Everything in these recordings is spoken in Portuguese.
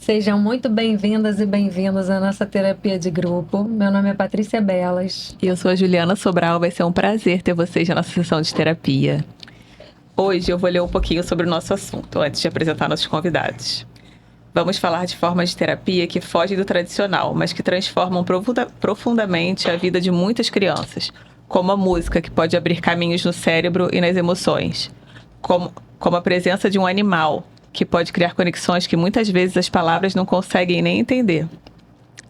Sejam muito bem-vindas e bem-vindos à nossa terapia de grupo. Meu nome é Patrícia Belas. E eu sou a Juliana Sobral, vai ser um prazer ter vocês na nossa sessão de terapia. Hoje eu vou ler um pouquinho sobre o nosso assunto, antes de apresentar nossos convidados. Vamos falar de formas de terapia que fogem do tradicional, mas que transformam profundamente a vida de muitas crianças, como a música, que pode abrir caminhos no cérebro e nas emoções, como a presença de um animal, que pode criar conexões que muitas vezes as palavras não conseguem nem entender.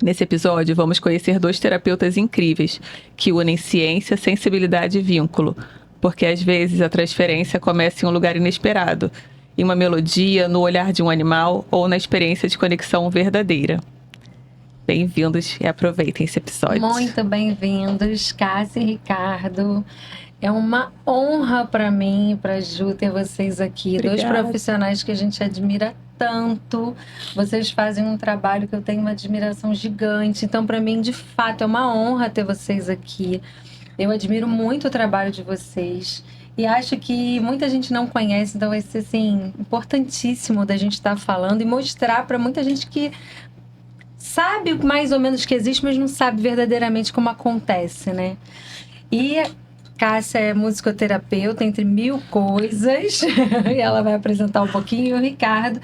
Nesse episódio, vamos conhecer dois terapeutas incríveis que unem ciência, sensibilidade e vínculo, porque às vezes a transferência começa em um lugar inesperado, em uma melodia, no olhar de um animal ou na experiência de conexão verdadeira. Bem-vindos e aproveitem esse episódio. Muito bem-vindos, Cássia e Ricardo. É uma honra para mim e para Ju ter vocês aqui. Obrigada. Dois profissionais que a gente admira tanto. Vocês fazem um trabalho que eu tenho uma admiração gigante. Então, para mim, de fato, é uma honra ter vocês aqui. Eu admiro muito o trabalho de vocês. E acho que muita gente não conhece, então vai ser, assim, importantíssimo da gente estar falando e mostrar para muita gente que sabe mais ou menos que existe, mas não sabe verdadeiramente como acontece, né? E Cássia é musicoterapeuta, entre mil coisas, e ela vai apresentar um pouquinho. E o Ricardo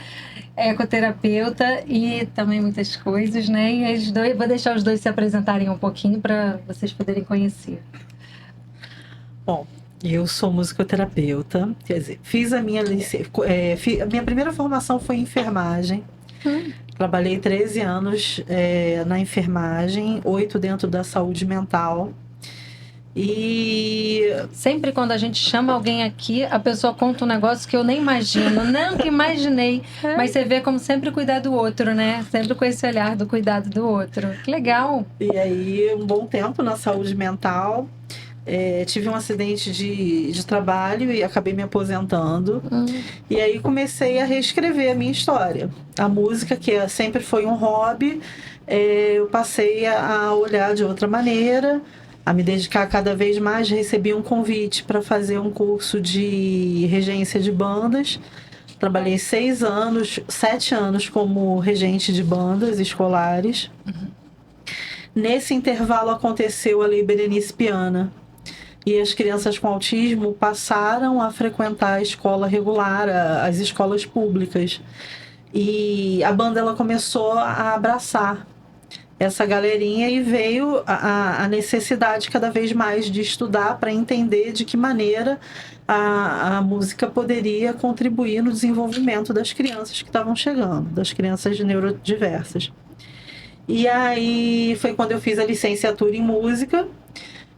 é ecoterapeuta e também muitas coisas, né? E os dois, vou deixar os dois se apresentarem um pouquinho para vocês poderem conhecer. Bom, eu sou musicoterapeuta, quer dizer, fiz a minha primeira formação foi em enfermagem. Trabalhei 13 anos na enfermagem, 8 dentro da saúde mental. E sempre quando a gente chama alguém aqui, a pessoa conta um negócio que eu nem imagino, não que imaginei, mas você vê como sempre cuidar do outro, né? Sempre com esse olhar do cuidado do outro. Que legal! E aí, um bom tempo na saúde mental. Tive um acidente de trabalho e acabei me aposentando. E aí comecei a reescrever a minha história. A música, que sempre foi um hobby, eu passei a olhar de outra maneira, a me dedicar cada vez mais. Recebi um convite para fazer um curso de regência de bandas. Trabalhei 7 anos como regente de bandas escolares. Nesse intervalo aconteceu a Lei Berenice Piana. E as crianças com autismo passaram a frequentar a escola regular, as escolas públicas. E a banda ela começou a abraçar essa galerinha e veio a necessidade cada vez mais de estudar para entender de que maneira a música poderia contribuir no desenvolvimento das crianças que estavam chegando, das crianças neurodiversas. E aí foi quando eu fiz a licenciatura em música.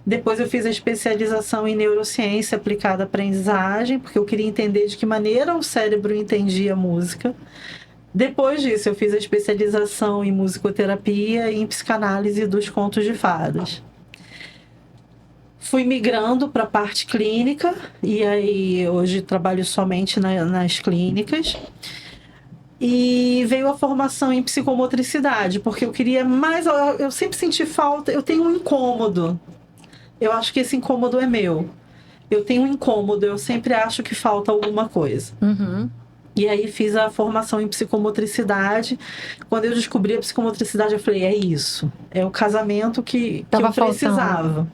Depois eu fiz a especialização em neurociência aplicada à aprendizagem, porque eu queria entender de que maneira o cérebro entendia a música. Depois disso, eu fiz a especialização em musicoterapia e em psicanálise dos contos de fadas. Fui migrando para a parte clínica, e aí hoje trabalho somente nas clínicas. E veio a formação em psicomotricidade, porque eu queria mais... Eu sempre senti falta, eu tenho um incômodo. Eu acho que esse incômodo é meu. Eu tenho um incômodo, eu sempre acho que falta alguma coisa. E aí fiz a formação em psicomotricidade. Quando eu descobri a psicomotricidade, eu falei, é isso. É o casamento que eu precisava.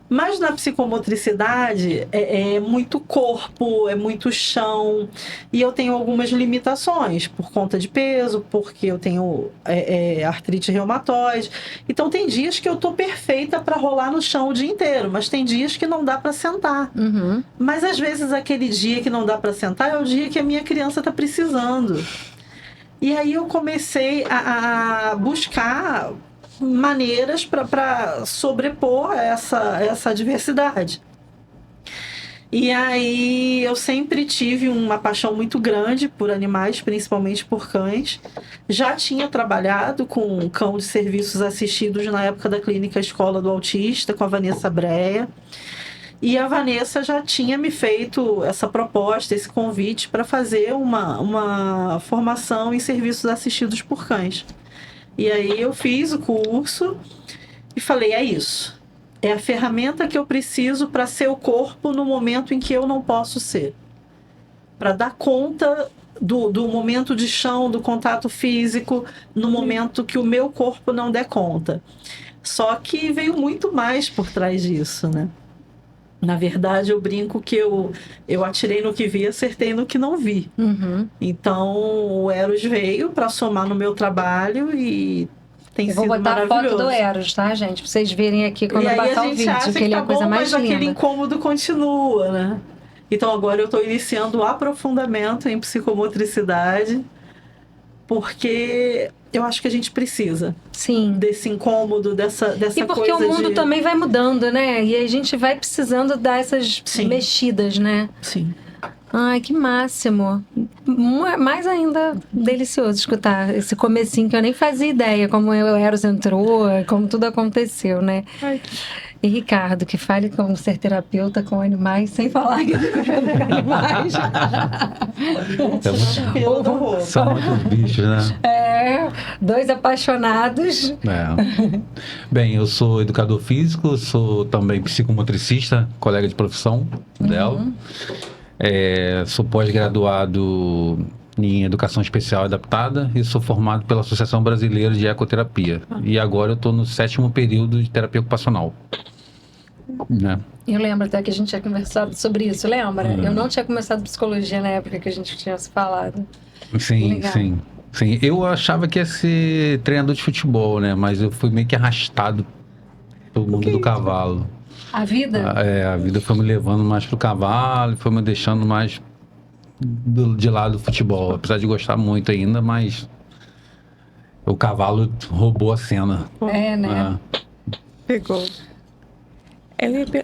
Mas na psicomotricidade é muito corpo, é muito chão. E eu tenho algumas limitações por conta de peso, porque eu tenho artrite reumatoide. Então tem dias que eu tô perfeita para rolar no chão o dia inteiro, mas tem dias que não dá para sentar. Mas às vezes aquele dia que não dá para sentar é o dia que a minha criança tá precisando. E aí eu comecei a buscar maneiras para sobrepor essa diversidade. E aí eu sempre tive uma paixão muito grande por animais, principalmente por cães. Já tinha trabalhado com cão de serviços assistidos na época da Clínica Escola do Autista, com a Vanessa Breia. E a Vanessa já tinha me feito essa proposta, esse convite para fazer uma formação em serviços assistidos por cães. E aí eu fiz o curso e falei, é isso. É a ferramenta que eu preciso para ser o corpo no momento em que eu não posso ser. Para dar conta do momento de chão, do contato físico, no momento que o meu corpo não der conta. Só que veio muito mais por trás disso, né? Na verdade, eu brinco que eu atirei no que vi, acertei no que não vi. Uhum. Então, o Eros veio para somar no meu trabalho e tem Eu sido vou botar a maravilhoso. foto do Eros, tá, gente? Pra vocês verem aqui quando E aí passar a o gente vídeo, acha que ele é a tá coisa bom, mais mas aquele linda. incômodo continua, né? Então agora eu estou iniciando o aprofundamento em psicomotricidade, porque eu acho que a gente precisa Sim. desse incômodo, dessa E porque coisa o mundo de... também vai mudando, né? E a gente vai precisando dar essas Sim. mexidas, né? Sim. Ai, que máximo. Mais ainda delicioso escutar esse comecinho que eu nem fazia ideia como o Eros entrou, como tudo aconteceu, né? Ai. E Ricardo, que fale como ser terapeuta com animais, sem falar que com animais. Pelo da roupa. São muitos bichos, né? É, dois apaixonados. É. Bem, eu sou educador físico, sou também psicomotricista, colega de profissão dela. Sou pós-graduado em Educação Especial Adaptada e sou formado pela Associação Brasileira de Ecoterapia. E agora eu estou no 7º período de terapia ocupacional. Né? Eu lembro até que a gente tinha conversado sobre isso, lembra? Eu não tinha começado psicologia na época que a gente tinha se falado. Sim, Legal. sim. Sim, eu achava que ia ser treinador de futebol, né? Mas eu fui meio que arrastado pelo mundo do cavalo. A vida? A vida foi me levando mais pro cavalo, foi me deixando mais de lado do futebol. Apesar de gostar muito ainda, mas o cavalo roubou a cena. É, né? Pegou.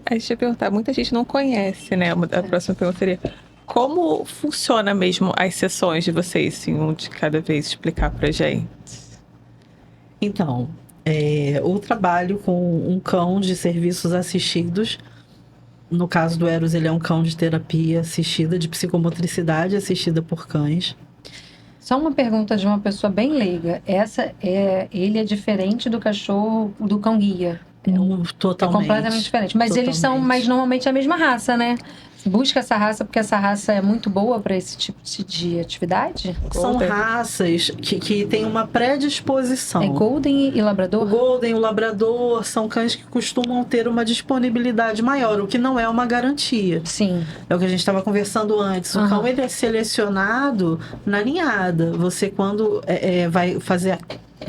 A gente ia perguntar, muita gente não conhece, né? A próxima pergunta seria: como funciona mesmo as sessões de vocês, assim, um de cada vez, explicar pra gente? Então, o trabalho com um cão de serviços assistidos, no caso do Eros, ele é um cão de terapia assistida, de psicomotricidade assistida por cães. Só uma pergunta de uma pessoa bem leiga. Ele é diferente do cachorro, do cão guia. É Totalmente. completamente diferente. Mas eles são, mas normalmente a mesma raça, né? Busca essa raça porque essa raça é muito boa para esse tipo de atividade? São Golden. raças que têm uma predisposição. É Golden e O Labrador? Golden, o Labrador, são cães que costumam ter uma disponibilidade maior, o que não é uma garantia. Sim. É o que a gente estava conversando antes. O cão, ele é selecionado na ninhada. Você, quando vai fazer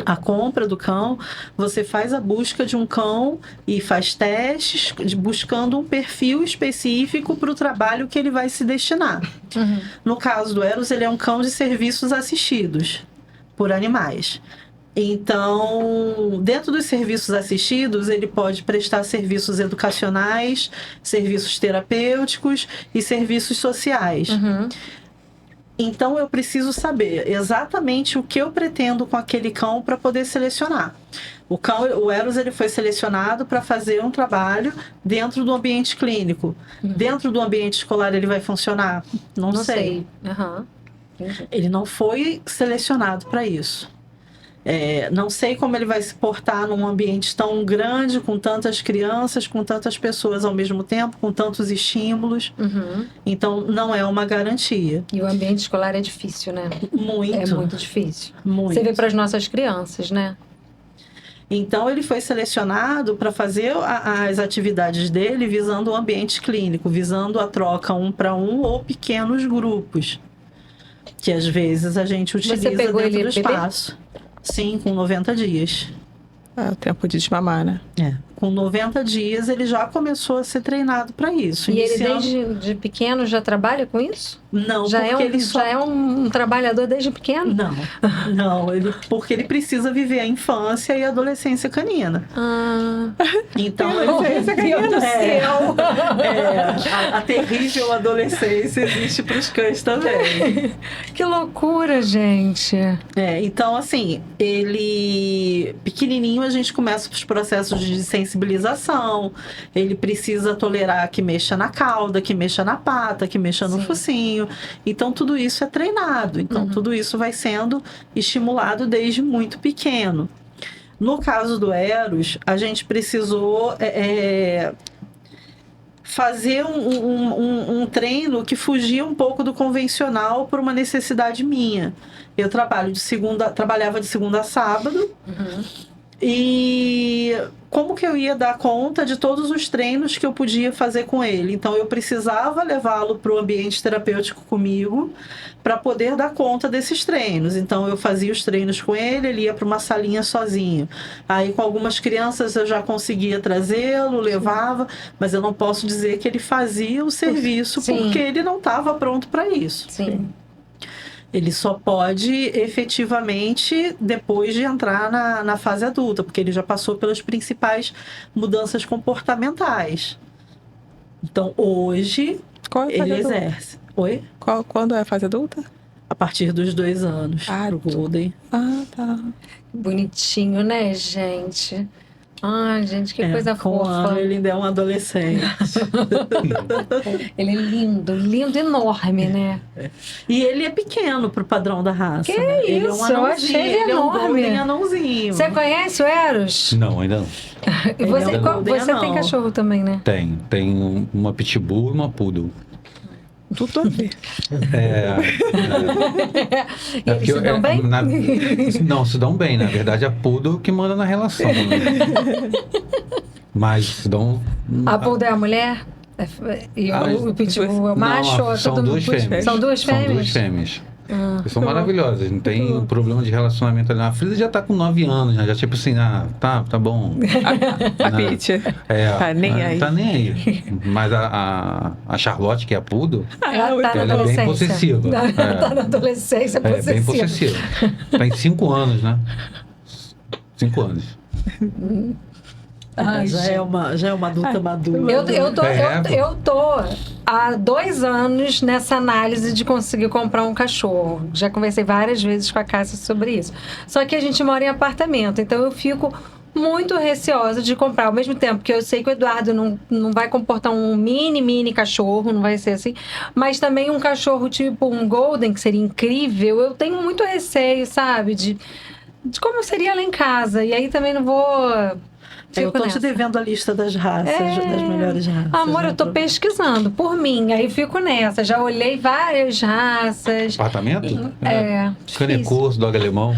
a compra do cão, você faz a busca de um cão e faz testes buscando um perfil específico para o trabalho que ele vai se destinar. No caso do Eros, ele é um cão de serviços assistidos por animais. Então, dentro dos serviços assistidos, ele pode prestar serviços educacionais, serviços terapêuticos e serviços sociais. Então, eu preciso saber exatamente o que eu pretendo com aquele cão para poder selecionar. O Eros, ele foi selecionado para fazer um trabalho dentro do ambiente clínico. Dentro do ambiente escolar, ele vai funcionar? Não sei. Entendi. Ele não foi selecionado para isso. Não sei como ele vai se portar num ambiente tão grande, com tantas crianças, com tantas pessoas ao mesmo tempo, com tantos estímulos. Então, não é uma garantia. E o ambiente escolar é difícil, né? Muito. É muito difícil. Muito. Você vê para as nossas crianças, né? Então, ele foi selecionado para fazer as atividades dele visando o ambiente clínico, visando a troca 1 para 1 ou pequenos grupos, que às vezes a gente utiliza pegou dentro ele do bebê? espaço. Sim, com 90 dias. O tempo de desmamar, né? Com 90 dias, ele já começou a ser treinado para isso. E ele iniciando- desde de pequeno já trabalha com isso? Não, Já porque é ele só... já é um trabalhador desde pequeno? Não, porque ele precisa viver a infância e a adolescência canina. Então, Meu Deus do céu! a terrível adolescência existe para os cães também. Que loucura, gente! Então, assim, ele pequenininho, a gente começa os processos de sensibilização. Ele precisa tolerar que mexa na cauda, que mexa na pata, que mexa no Sim. focinho. Então, tudo isso é treinado. Então, tudo isso vai sendo estimulado desde muito pequeno. No caso do Eros, a gente precisou fazer um treino que fugia um pouco do convencional por uma necessidade minha. Eu trabalhava de segunda a sábado. E como que eu ia dar conta de todos os treinos que eu podia fazer com ele? Então eu precisava levá-lo para o ambiente terapêutico comigo para poder dar conta desses treinos. Então eu fazia os treinos com ele ia para uma salinha sozinho. Aí com algumas crianças eu já conseguia trazê-lo, levava, mas eu não posso dizer que ele fazia o serviço porque ele não estava pronto para isso. Sim. Ele só pode efetivamente depois de entrar na fase adulta, porque ele já passou pelas principais mudanças comportamentais. Então, hoje, Qual é a fase ele adulta? exerce. Oi? Quando é a fase adulta? A partir dos 2 anos. Pro Golden. Ah, tá. Bonitinho, né, gente? Ai, gente, que coisa com um ano fofa. ele ainda é um adolescente. Ele é lindo, lindo, enorme, né? E ele é pequeno pro padrão da raça. Que né? Ele é um isso, eu anãozinho. achei ele Ele é um enorme. Golden anãozinho. Você conhece o Eros? Não, ainda não. E você, é um golden você tem anão. cachorro também, né? Tem uma pitbull e uma poodle. Tudo a ver. E eles se dão bem? Não, se dão bem. Na verdade, a poodle que manda na relação. Né? Mas se dão... A poodle é a mulher? E o pitbull é o macho? Não, são todo duas mundo- fêmeas. São duas São fêmeas? duas fêmeas. São maravilhosas, não tem problema de relacionamento ali. A Frida já tá com 9 anos, já tipo assim, tá bom. A Pitty. Tá nem aí. Tá nem aí. Mas a Charlotte, que é a Poodle, Ela tá na ela é bem adolescência. possessiva. Tá na adolescência, É bem possessiva. possessiva. Tem 5 anos, né? 5 anos. Ai, já é uma adulta madura. Eu tô há 2 anos nessa análise de conseguir comprar um cachorro. Já conversei várias vezes com a Cássia sobre isso. Só que a gente mora em apartamento, então eu fico muito receosa de comprar. Ao mesmo tempo que eu sei que o Eduardo não vai comportar um mini cachorro, não vai ser assim. Mas também um cachorro tipo um Golden, que seria incrível. Eu tenho muito receio, sabe? De como seria lá em casa. E aí também não vou... Eu tô nessa. te devendo a lista das raças, das melhores raças. Amor, né? eu tô pesquisando por mim, aí fico nessa. Já olhei várias raças. Apartamento? Difícil. Canecurso, dog alemão.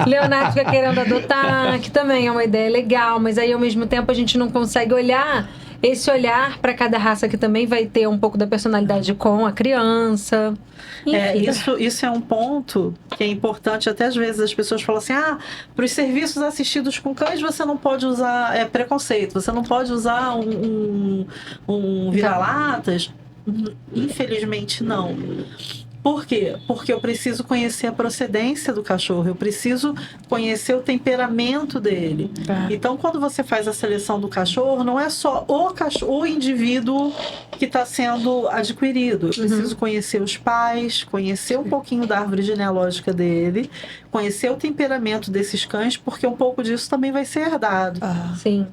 Leonardo fica querendo adotar, que também é uma ideia legal, mas aí ao mesmo tempo a gente não consegue olhar esse olhar para cada raça que também vai ter um pouco da personalidade com a criança. Enfim. Isso é um ponto que é importante. Até às vezes as pessoas falam assim: para os serviços assistidos com cães você não pode usar preconceito, você não pode usar um vira-latas. Infelizmente não. Por quê? Porque eu preciso conhecer a procedência do cachorro, eu preciso conhecer o temperamento dele. Então, quando você faz a seleção do cachorro, não é só o indivíduo que está sendo adquirido. Eu preciso conhecer os pais, conhecer um pouquinho da árvore genealógica dele, conhecer o temperamento desses cães, porque um pouco disso também vai ser herdado. Sim.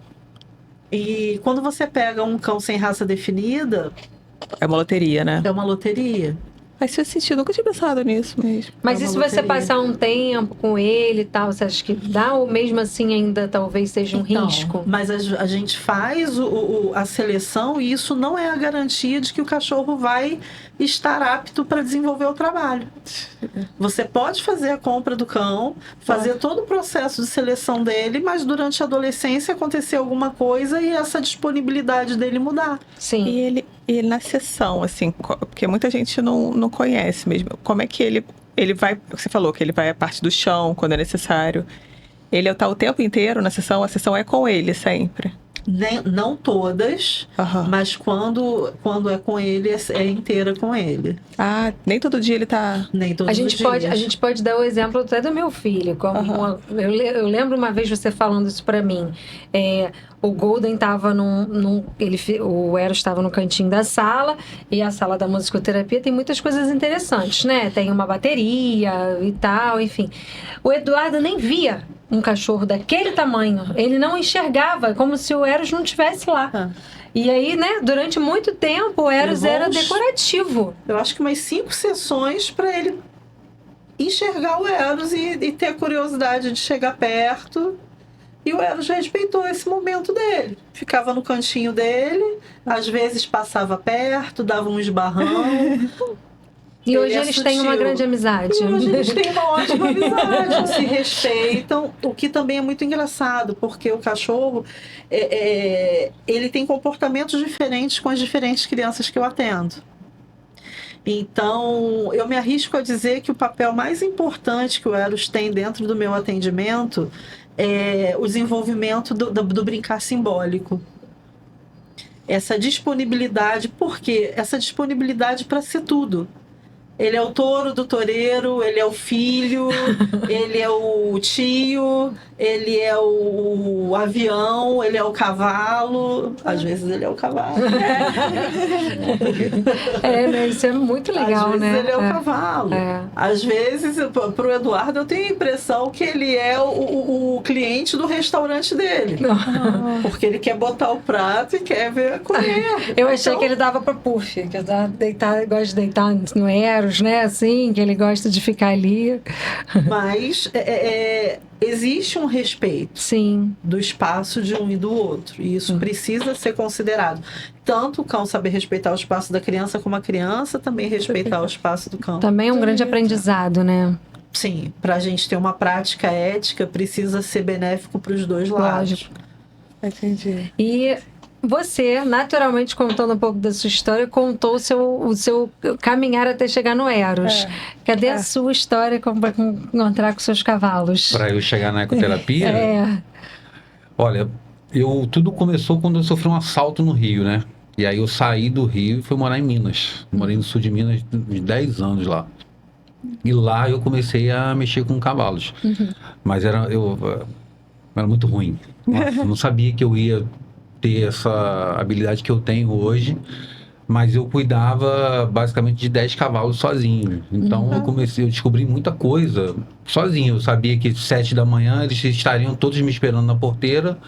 E quando você pega um cão sem raça definida, É uma loteria, né? é uma loteria. Faz seu sentido. Nunca tinha pensado nisso mesmo. Mas É e uma se você loteria. passar um tempo com ele e tal, você acha que dá? Ou mesmo assim ainda talvez seja um risco? Mas a gente faz a seleção e isso não é a garantia de que o cachorro vai estar apto para desenvolver o trabalho. Você pode fazer a compra do cão, fazer todo o processo de seleção dele, mas durante a adolescência acontecer alguma coisa e essa disponibilidade dele mudar. Sim. E ele na sessão, assim, porque muita gente não conhece mesmo. Como é que ele vai... Você falou que ele vai a parte do chão quando é necessário. Ele está o tempo inteiro na sessão? A sessão é com ele sempre? Não todas, mas quando é com ele, é inteira com ele. Nem todo dia ele tá... Nem todos A os gente dias. pode dar o exemplo até do meu filho. Eu lembro uma vez você falando isso pra mim. O Golden estava o Eros estava no cantinho da sala, e a sala da musicoterapia tem muitas coisas interessantes, né? Tem uma bateria e tal, enfim. O Eduardo nem via um cachorro daquele tamanho. Ele não enxergava, como se o Eros não estivesse lá. E aí, né, durante muito tempo, o Eros era decorativo. Eu acho que umas 5 sessões para ele enxergar o Eros e ter a curiosidade de chegar perto E o Eros respeitou esse momento dele. Ficava no cantinho dele, às vezes passava perto, dava um esbarrão. E hoje Ele é eles têm uma sutil. grande amizade. E hoje eles têm uma ótima amizade, se respeitam, o que também é muito engraçado, porque o cachorro ele tem comportamentos diferentes com as diferentes crianças que eu atendo. Então, eu me arrisco a dizer que o papel mais importante que o Eros tem dentro do meu atendimento é o desenvolvimento do brincar simbólico. Essa disponibilidade, por quê? Essa disponibilidade para ser tudo. Ele é o touro do toureiro, ele é o filho, ele é o tio, ele é o avião, ele é o cavalo. Às vezes ele é o cavalo. Né? Isso é muito legal, Às vezes né? ele é o cavalo. Às vezes, para o Eduardo, eu tenho a impressão que ele é o cliente do restaurante dele. Porque ele quer botar o prato e quer ver comer. Eu achei que ele dava para Puff, que gosta de deitar no Eros, né? Assim, que ele gosta de ficar ali. Mas existe um respeito, sim, do espaço de um e do outro. E isso precisa ser considerado. Tanto o cão saber respeitar o espaço da criança, como a criança também respeitar o espaço do cão. Também é um grande aprendizado, né? Sim, para a gente ter uma prática ética, precisa ser benéfico para os dois lados. Lógico. Entendi. E você, naturalmente, contando um pouco da sua história, contou o seu caminhar até chegar no Eros. Cadê a sua história para encontrar com seus cavalos? Para eu chegar na ecoterapia? Olha, tudo começou quando eu sofri um assalto no Rio, né? E aí eu saí do Rio e fui morar em Minas. Morei no sul de Minas uns 10 anos lá. E lá eu comecei a mexer com cavalos. Mas era muito ruim. Nossa, eu não sabia que eu ia ter essa habilidade que eu tenho hoje, mas eu cuidava basicamente de 10 cavalos sozinho. Então eu descobri muita coisa sozinho. Eu sabia que 7 da manhã eles estariam todos me esperando na porteira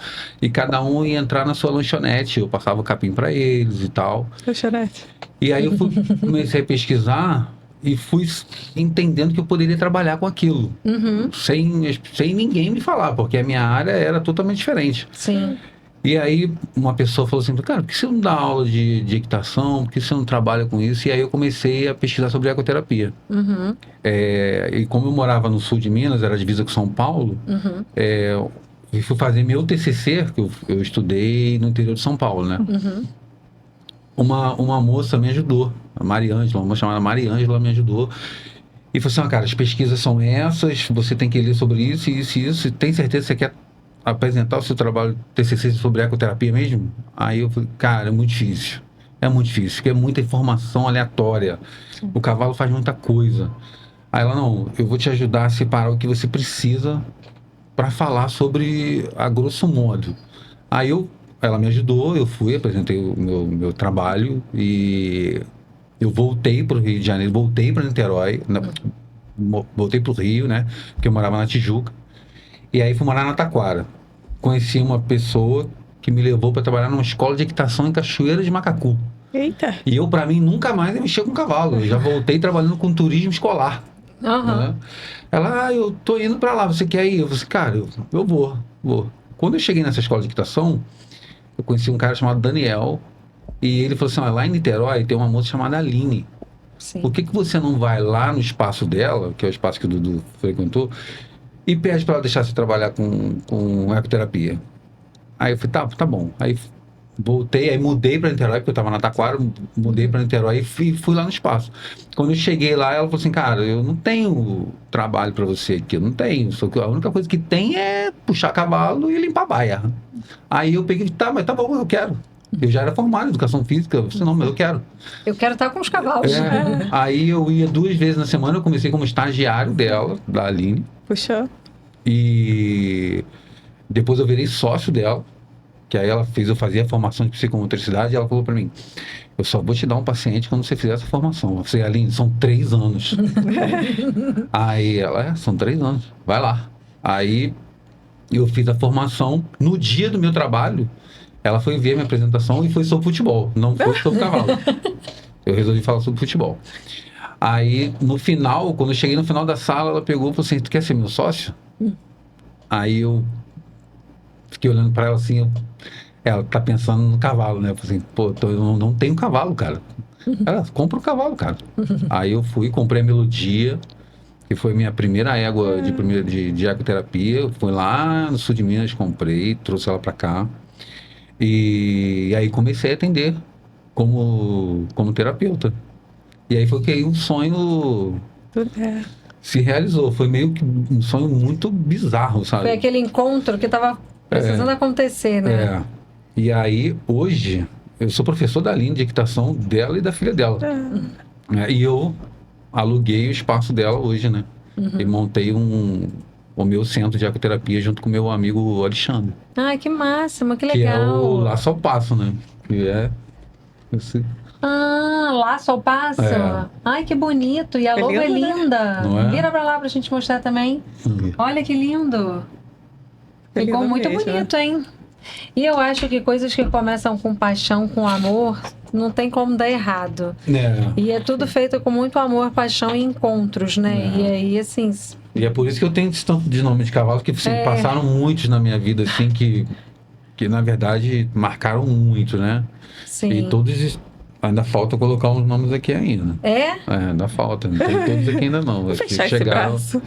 e cada um ia entrar na sua lanchonete. Eu passava o capim para eles e tal. Lanchonete. E aí eu comecei a pesquisar e fui entendendo que eu poderia trabalhar com aquilo, sem ninguém me falar, porque a minha área era totalmente diferente. Sim. E aí uma pessoa falou assim, cara, por que você não dá aula de equitação? Por que você não trabalha com isso? E aí eu comecei a pesquisar sobre ecoterapia. E como eu morava no sul de Minas, era divisa com São Paulo, eu fui fazer meu TCC, que eu estudei no interior de São Paulo, né? Uma moça me ajudou, a Mariângela, uma moça chamada Mariângela me ajudou. E falou assim, cara, as pesquisas são essas, você tem que ler sobre isso, isso e isso. Tem certeza que você quer apresentar o seu trabalho TCC sobre ecoterapia mesmo? Aí eu falei, cara, é muito difícil, porque é muita informação aleatória. O cavalo faz muita coisa. Aí ela, não, eu vou te ajudar a separar o que você precisa para falar sobre, a grosso modo. Aí ela me ajudou, eu fui, apresentei o meu trabalho e eu voltei para o Rio de Janeiro, voltei para Niterói, voltei para o Rio, né, porque eu morava na Tijuca. E aí fui morar na Taquara. Conheci uma pessoa que me levou para trabalhar numa escola de equitação em Cachoeira de Macacu. Eita! E eu, para mim, nunca mais ia mexer com cavalo. Eu já voltei trabalhando com turismo escolar. Né? Ela, eu tô indo para lá, você quer ir? Eu falei assim, cara, eu vou. Quando eu cheguei nessa escola de equitação, eu conheci um cara chamado Daniel. E ele falou assim, lá em Niterói tem uma moça chamada Aline. Sim. Por que você não vai lá no espaço dela, que é o espaço que o Dudu frequentou, e pede para ela deixar você trabalhar com ecoterapia? Aí eu falei, tá bom. Aí voltei, aí mudei para Niterói, porque eu estava na Taquara, mudei para Niterói e fui lá no espaço. Quando eu cheguei lá, ela falou assim, cara, eu não tenho trabalho para você aqui, eu não tenho. Só que a única coisa que tem é puxar cavalo e limpar baia. Aí eu peguei, mas tá bom, eu quero. Eu já era formado em educação física, eu falei, não, mas eu quero. Eu quero estar com os cavalos. Aí eu ia 2 vezes na semana, eu comecei como estagiário dela, da Aline. Puxou. E depois eu virei sócio dela, que aí eu fazia a formação de psicomotricidade, e ela falou pra mim, eu só vou te dar um paciente quando você fizer essa formação. Eu falei, Aline, são 3 anos. Aí ela, são 3 anos, vai lá. Aí eu fiz a formação, no dia do meu trabalho, ela foi ver minha apresentação e foi sobre futebol, não foi sobre cavalo. Eu resolvi falar sobre futebol. Aí, no final, quando eu cheguei no final da sala, ela pegou e falou assim, tu quer ser meu sócio? Aí eu fiquei olhando para ela assim, ela tá pensando no cavalo, né? Eu falei assim, pô, eu não tenho cavalo, cara. Ela, compra um cavalo, cara. Aí eu fui, comprei a Melodia, que foi minha primeira égua de ecoterapia. Eu fui lá no sul de Minas, comprei, trouxe ela para cá. E aí comecei a atender como terapeuta. E aí foi que aí um sonho se realizou. Foi meio que um sonho muito bizarro, sabe? Foi aquele encontro que tava precisando acontecer, né? É. E aí, hoje, eu sou professor da linha de equitação dela e da filha dela. E eu aluguei o espaço dela hoje, né? E montei o meu centro de ecoterapia junto com o meu amigo Alexandre. Ai, que máximo, que Que é legal. o Laço ao Passo, né? Que é esse... Laço ao passo. É. Ai, que bonito. E a É logo é lindo, né? linda. Não é? Vira pra lá pra gente mostrar também. Olha que lindo. É Ficou lindo muito mesmo. bonito, hein? E eu acho que coisas que começam com paixão, com amor, não tem como dar errado. E é tudo feito com muito amor, paixão e encontros, né? E aí, assim, E é por isso que eu tenho esse tanto de nome de cavalo, que assim, passaram muitos na minha vida, assim, que na verdade marcaram muito, né? sim. E todos ainda falta colocar uns nomes aqui ainda. É? Ainda falta, não tem todos aqui ainda não. Vou Acho que fechar esse braço.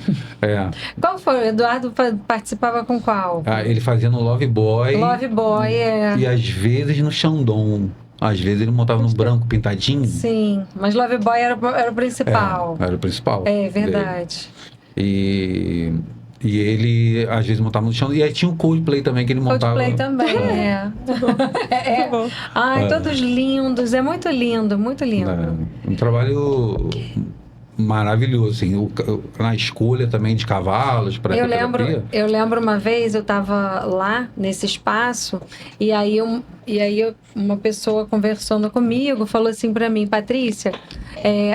Qual foi? O Eduardo participava com qual? Ele fazia no Love Boy. Love Boy, E às vezes no Xandão. Às vezes ele montava no branco pintadinho. Sim, mas Love Boy era o principal. Era o principal. É verdade. E ele às vezes montava no chão. E aí tinha o Coldplay também, que ele montava. Coldplay também, é. Muito bom. Ai, todos lindos. É muito lindo, muito lindo. Um trabalho maravilhoso, assim. Na escolha também de cavalos para Eu lembro uma vez, eu estava lá nesse espaço e aí uma pessoa conversando comigo falou assim para mim, Patrícia,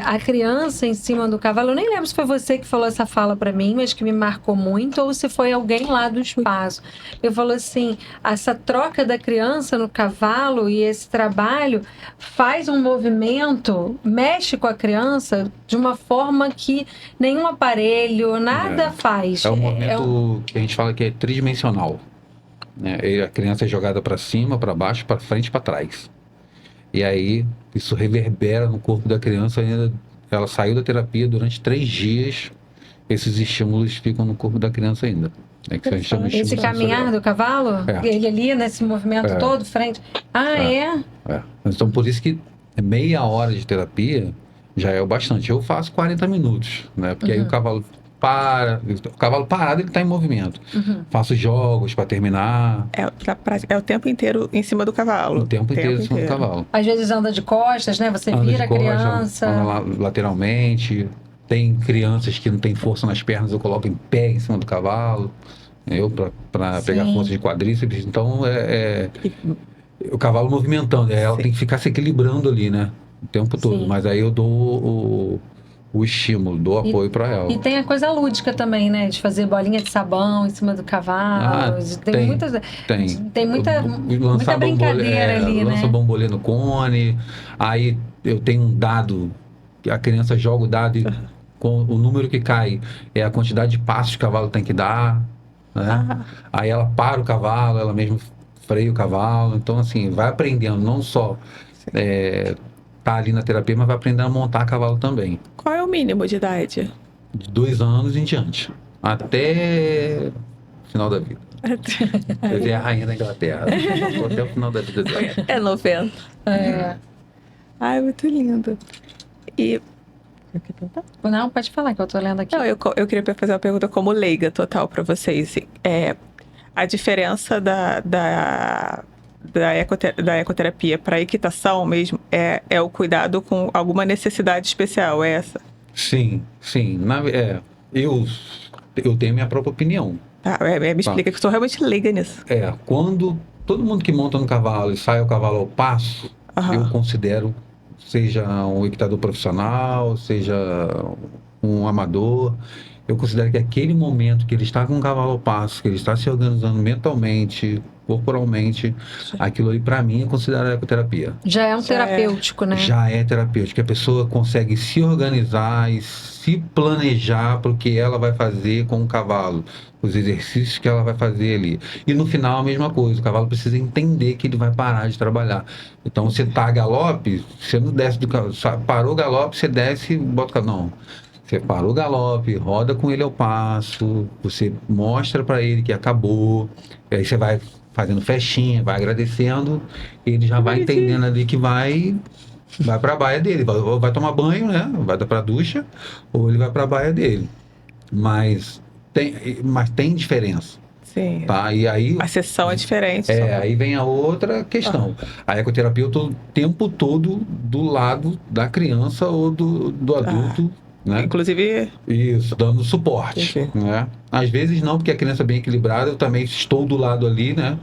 a criança em cima do cavalo, eu nem lembro se foi você que falou essa fala para mim, mas que me marcou muito, ou se foi alguém lá do espaço. Eu falo assim, essa troca da criança no cavalo e esse trabalho faz um movimento, mexe com a criança de uma forma que nenhum aparelho, nada faz. É um movimento que a gente fala que é tridimensional. Né? A criança é jogada para cima, para baixo, para frente e para trás. E aí isso reverbera no corpo da criança. Ela saiu da terapia durante 3 dias. Esses estímulos ficam no corpo da criança ainda. É que a gente chama de Esse estímulo caminhar sensorial. do cavalo, ele ali nesse movimento todo, frente. Então por isso que meia hora de terapia já é o bastante. Eu faço 40 minutos, né? Porque aí o cavalo parado, ele está em movimento. Faço jogos para terminar. É o tempo inteiro em cima do cavalo. O tempo inteiro em cima do cavalo. Às vezes anda de costas, né? Você vira a criança. Anda lateralmente. Tem crianças que não têm força nas pernas, eu coloco em pé em cima do cavalo. Para pegar força de quadríceps. Então, o cavalo movimentando. Ela tem que ficar se equilibrando ali, né? O tempo todo. Mas aí eu dou o estímulo, dou apoio para ela. E tem a coisa lúdica também, né? De fazer bolinha de sabão em cima do cavalo. Tem muita brincadeira ali, né? Lança bombolê no cone. Aí eu tenho um dado, que a criança joga o dado e com o número que cai é a quantidade de passos que o cavalo tem que dar. Né? Aí ela para o cavalo, ela mesmo freia o cavalo. Então, assim, vai aprendendo não só... tá ali na terapia, mas vai aprender a montar cavalo também. Qual é o mínimo de idade? De 2 anos em diante. Até o final da vida. Eu é a rainha da Inglaterra. Até o final da vida dela. É 90. Ai, muito lindo. E... Não, pode falar que eu tô lendo aqui. Não, eu queria fazer uma pergunta como leiga total para vocês. A diferença da ecoterapia para a equitação mesmo é o cuidado com alguma necessidade especial, é essa? Sim. Eu tenho minha própria opinião. Me explica que eu sou realmente leiga nisso. Quando todo mundo que monta no cavalo e sai o cavalo ao passo, eu considero, seja um equitador profissional, seja um amador, eu considero que aquele momento que ele está com o cavalo ao passo, que ele está se organizando mentalmente, corporalmente, aquilo ali para mim é considerado ecoterapia. Já é um Já é. terapêutico, né? Já é terapêutico, a pessoa consegue se organizar e se planejar para o que ela vai fazer com o cavalo, os exercícios que ela vai fazer ali. E no final a mesma coisa, o cavalo precisa entender que ele vai parar de trabalhar. Então você tá a galope, você não desce do cavalo, parou o galope, você desce e bota o cavalo. Não. Você parou o galope, roda com ele ao passo, você mostra para ele que acabou, e aí você vai fazendo festinha, vai agradecendo, ele já vai entendendo ali que vai para a baia dele, vai tomar banho, né? Vai para a ducha, ou ele vai para a baia dele. Mas tem diferença, Sim. tá? E aí A sessão é diferente. aí vem a outra questão. A ecoterapia eu tô o tempo todo do lado da criança ou do adulto, né? Inclusive, Isso, dando suporte, Entendi. né? Às vezes não, porque a criança é bem equilibrada, eu também estou do lado ali, né?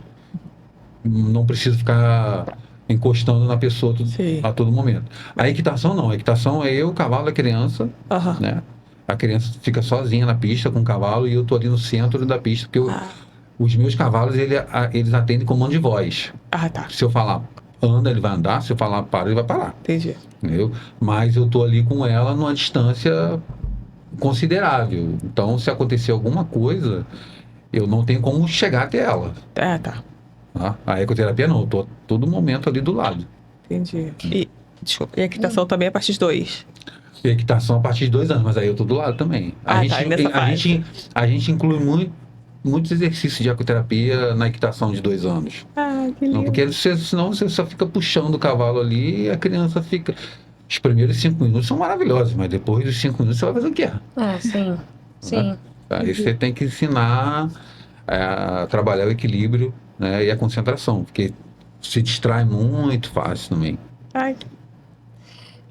Não preciso ficar encostando na pessoa Sim. a todo momento. A equitação não, a equitação é eu, o cavalo da criança, aham. né? A criança fica sozinha na pista com o cavalo e eu tô ali no centro da pista, porque os meus cavalos, eles atendem comando de voz. Ah, tá. Se eu falar anda, ele vai andar, se eu falar para, ele vai parar. Entendi. Entendeu? Mas eu tô ali com ela numa distância considerável. Então, se acontecer alguma coisa, eu não tenho como chegar até ela. Ah, tá. Tá? A ecoterapia não, eu tô todo momento ali do lado. Entendi. E a equitação também é a partir de 2. E a equitação a partir de 2 anos, mas aí eu tô do lado também. Ah, tá, e nessa fase? A gente inclui muitos exercícios de ecoterapia na equitação de 2 anos. Ah, que Não, lindo. porque senão você só fica puxando o cavalo ali e a criança fica. Os primeiros 5 minutos são maravilhosos, mas depois dos 5 minutos você vai fazer o quê? Sim. Sim. Aí você tem que ensinar a trabalhar o equilíbrio, né, e a concentração, porque se distrai muito fácil também. Ai,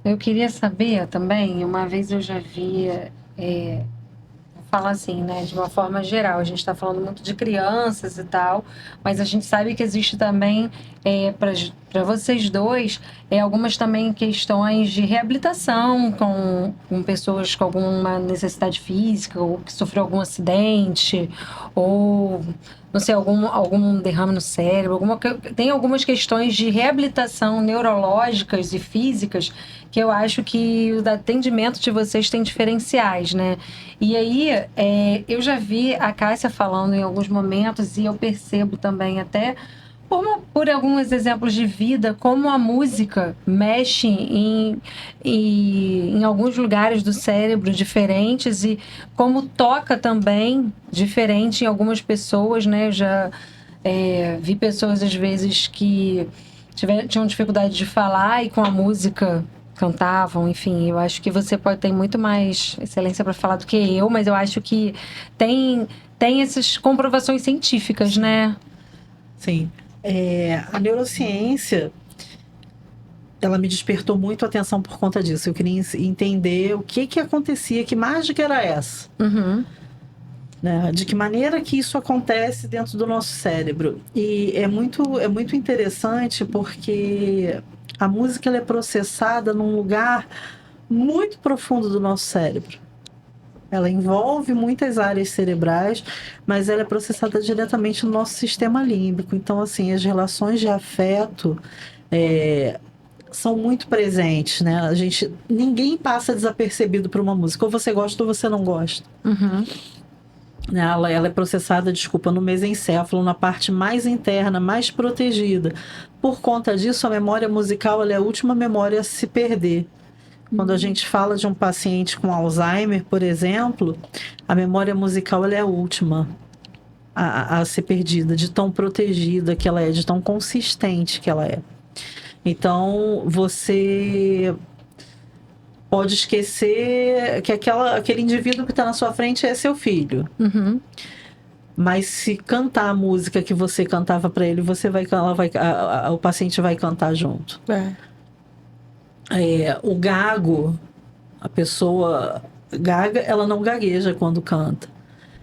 Eu queria saber também, uma vez eu já vi, vou falar assim, né, de uma forma geral, a gente está falando muito de crianças e tal, mas a gente sabe que existe também, para vocês dois, algumas também questões de reabilitação com pessoas com alguma necessidade física, ou que sofreu algum acidente, ou, não sei, algum derrame no cérebro, tem algumas questões de reabilitação neurológicas e físicas que eu acho que o atendimento de vocês tem diferenciais, né? E aí, eu já vi a Cássia falando em alguns momentos, e eu percebo também até, por alguns exemplos de vida, como a música mexe em alguns lugares do cérebro diferentes, e como toca também diferente em algumas pessoas, né? Eu já vi pessoas, às vezes, que tinham dificuldade de falar e com a música cantavam, enfim. Eu acho que você pode ter muito mais excelência para falar do que eu, mas eu acho que tem essas comprovações científicas, né? Sim. A neurociência, ela me despertou muito a atenção por conta disso. Eu queria entender o que acontecia, que mágica era essa. Uhum. Né? De que maneira que isso acontece dentro do nosso cérebro. E é muito interessante porque a música ela é processada num lugar muito profundo do nosso cérebro. Ela envolve muitas áreas cerebrais, mas ela é processada diretamente no nosso sistema límbico. Então, assim, as relações de afeto são muito presentes, né? Ninguém passa desapercebido por uma música. Ou você gosta ou você não gosta. Uhum. Ela é processada, no mesencéfalo, na parte mais interna, mais protegida. Por conta disso, a memória musical ela é a última memória a se perder. Quando a gente fala de um paciente com Alzheimer, por exemplo, a memória musical ela é a última a ser perdida, de tão protegida que ela é, de tão consistente que ela é. Então, você pode esquecer que aquele indivíduo que está na sua frente é seu filho. Uhum. Mas se cantar a música que você cantava para ele, o paciente vai cantar junto. O gago, a pessoa gaga, ela não gagueja quando canta.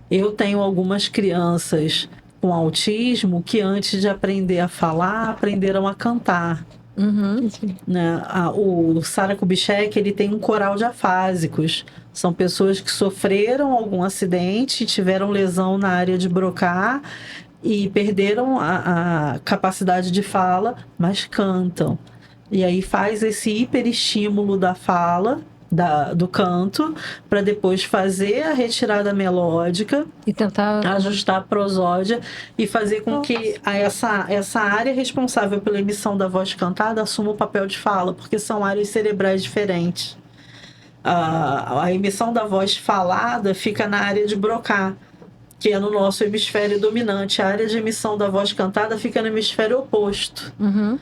Eu tenho algumas crianças com autismo que antes de aprender a falar, aprenderam a cantar. Uhum. Né? O Sara Kubitschek, ele tem um coral de afásicos. São pessoas que sofreram algum acidente, tiveram lesão na área de Broca e perderam a capacidade de fala, mas cantam. E aí faz esse hiperestímulo da fala, do canto, para depois fazer a retirada melódica E tentar. ajustar a prosódia e fazer com que essa área responsável pela emissão da voz cantada assuma o papel de fala, porque são áreas cerebrais diferentes. A emissão da voz falada fica na área de Broca, que é no nosso hemisfério dominante. A área de emissão da voz cantada fica no hemisfério oposto. Uhum.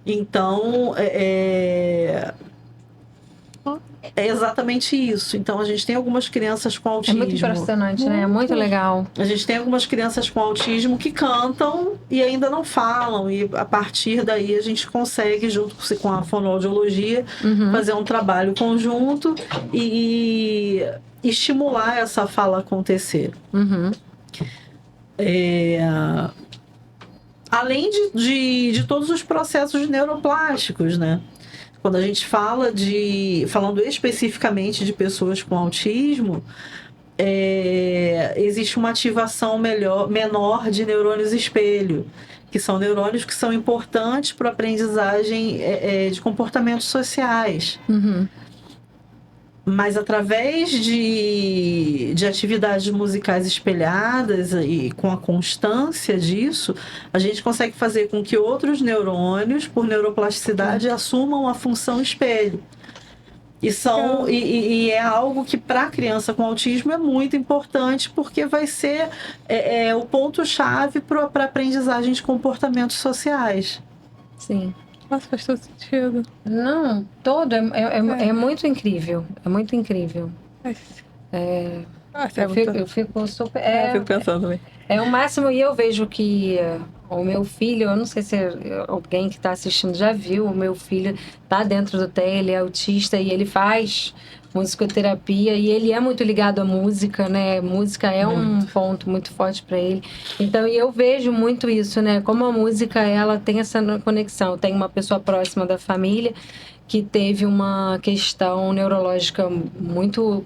Então, é exatamente isso. Então, a gente tem algumas crianças com É autismo. muito impressionante, né? É muito legal. A gente tem algumas crianças com autismo que cantam e ainda não falam. E a partir daí a gente consegue, junto com a fonoaudiologia, fazer um trabalho conjunto e estimular essa fala acontecer. Uhum. Além de todos os processos neuroplásticos, né? Quando a gente falando especificamente de pessoas com autismo, existe uma ativação menor de neurônios espelho, que são neurônios que são importantes para a aprendizagem de comportamentos sociais. Uhum. Mas através de atividades musicais espelhadas e com a constância disso, a gente consegue fazer com que outros neurônios, por neuroplasticidade, assumam a função espelho. E é algo que para a criança com autismo é muito importante, porque vai ser o ponto-chave para a aprendizagem de comportamentos sociais. Sim. Nossa, faz todo sentido. Não, todo é muito incrível. É muito incrível. Eu fico super. Eu fico pensando também. É o máximo, e eu vejo que o meu filho, eu não sei se alguém que está assistindo já viu, o meu filho tá dentro do TEA, ele é autista e ele faz musicoterapia e ele é muito ligado à música, né? Música é um ponto muito forte para ele. Então, e eu vejo muito isso, né? Como a música, ela tem essa conexão. Tem uma pessoa próxima da família que teve uma questão neurológica muito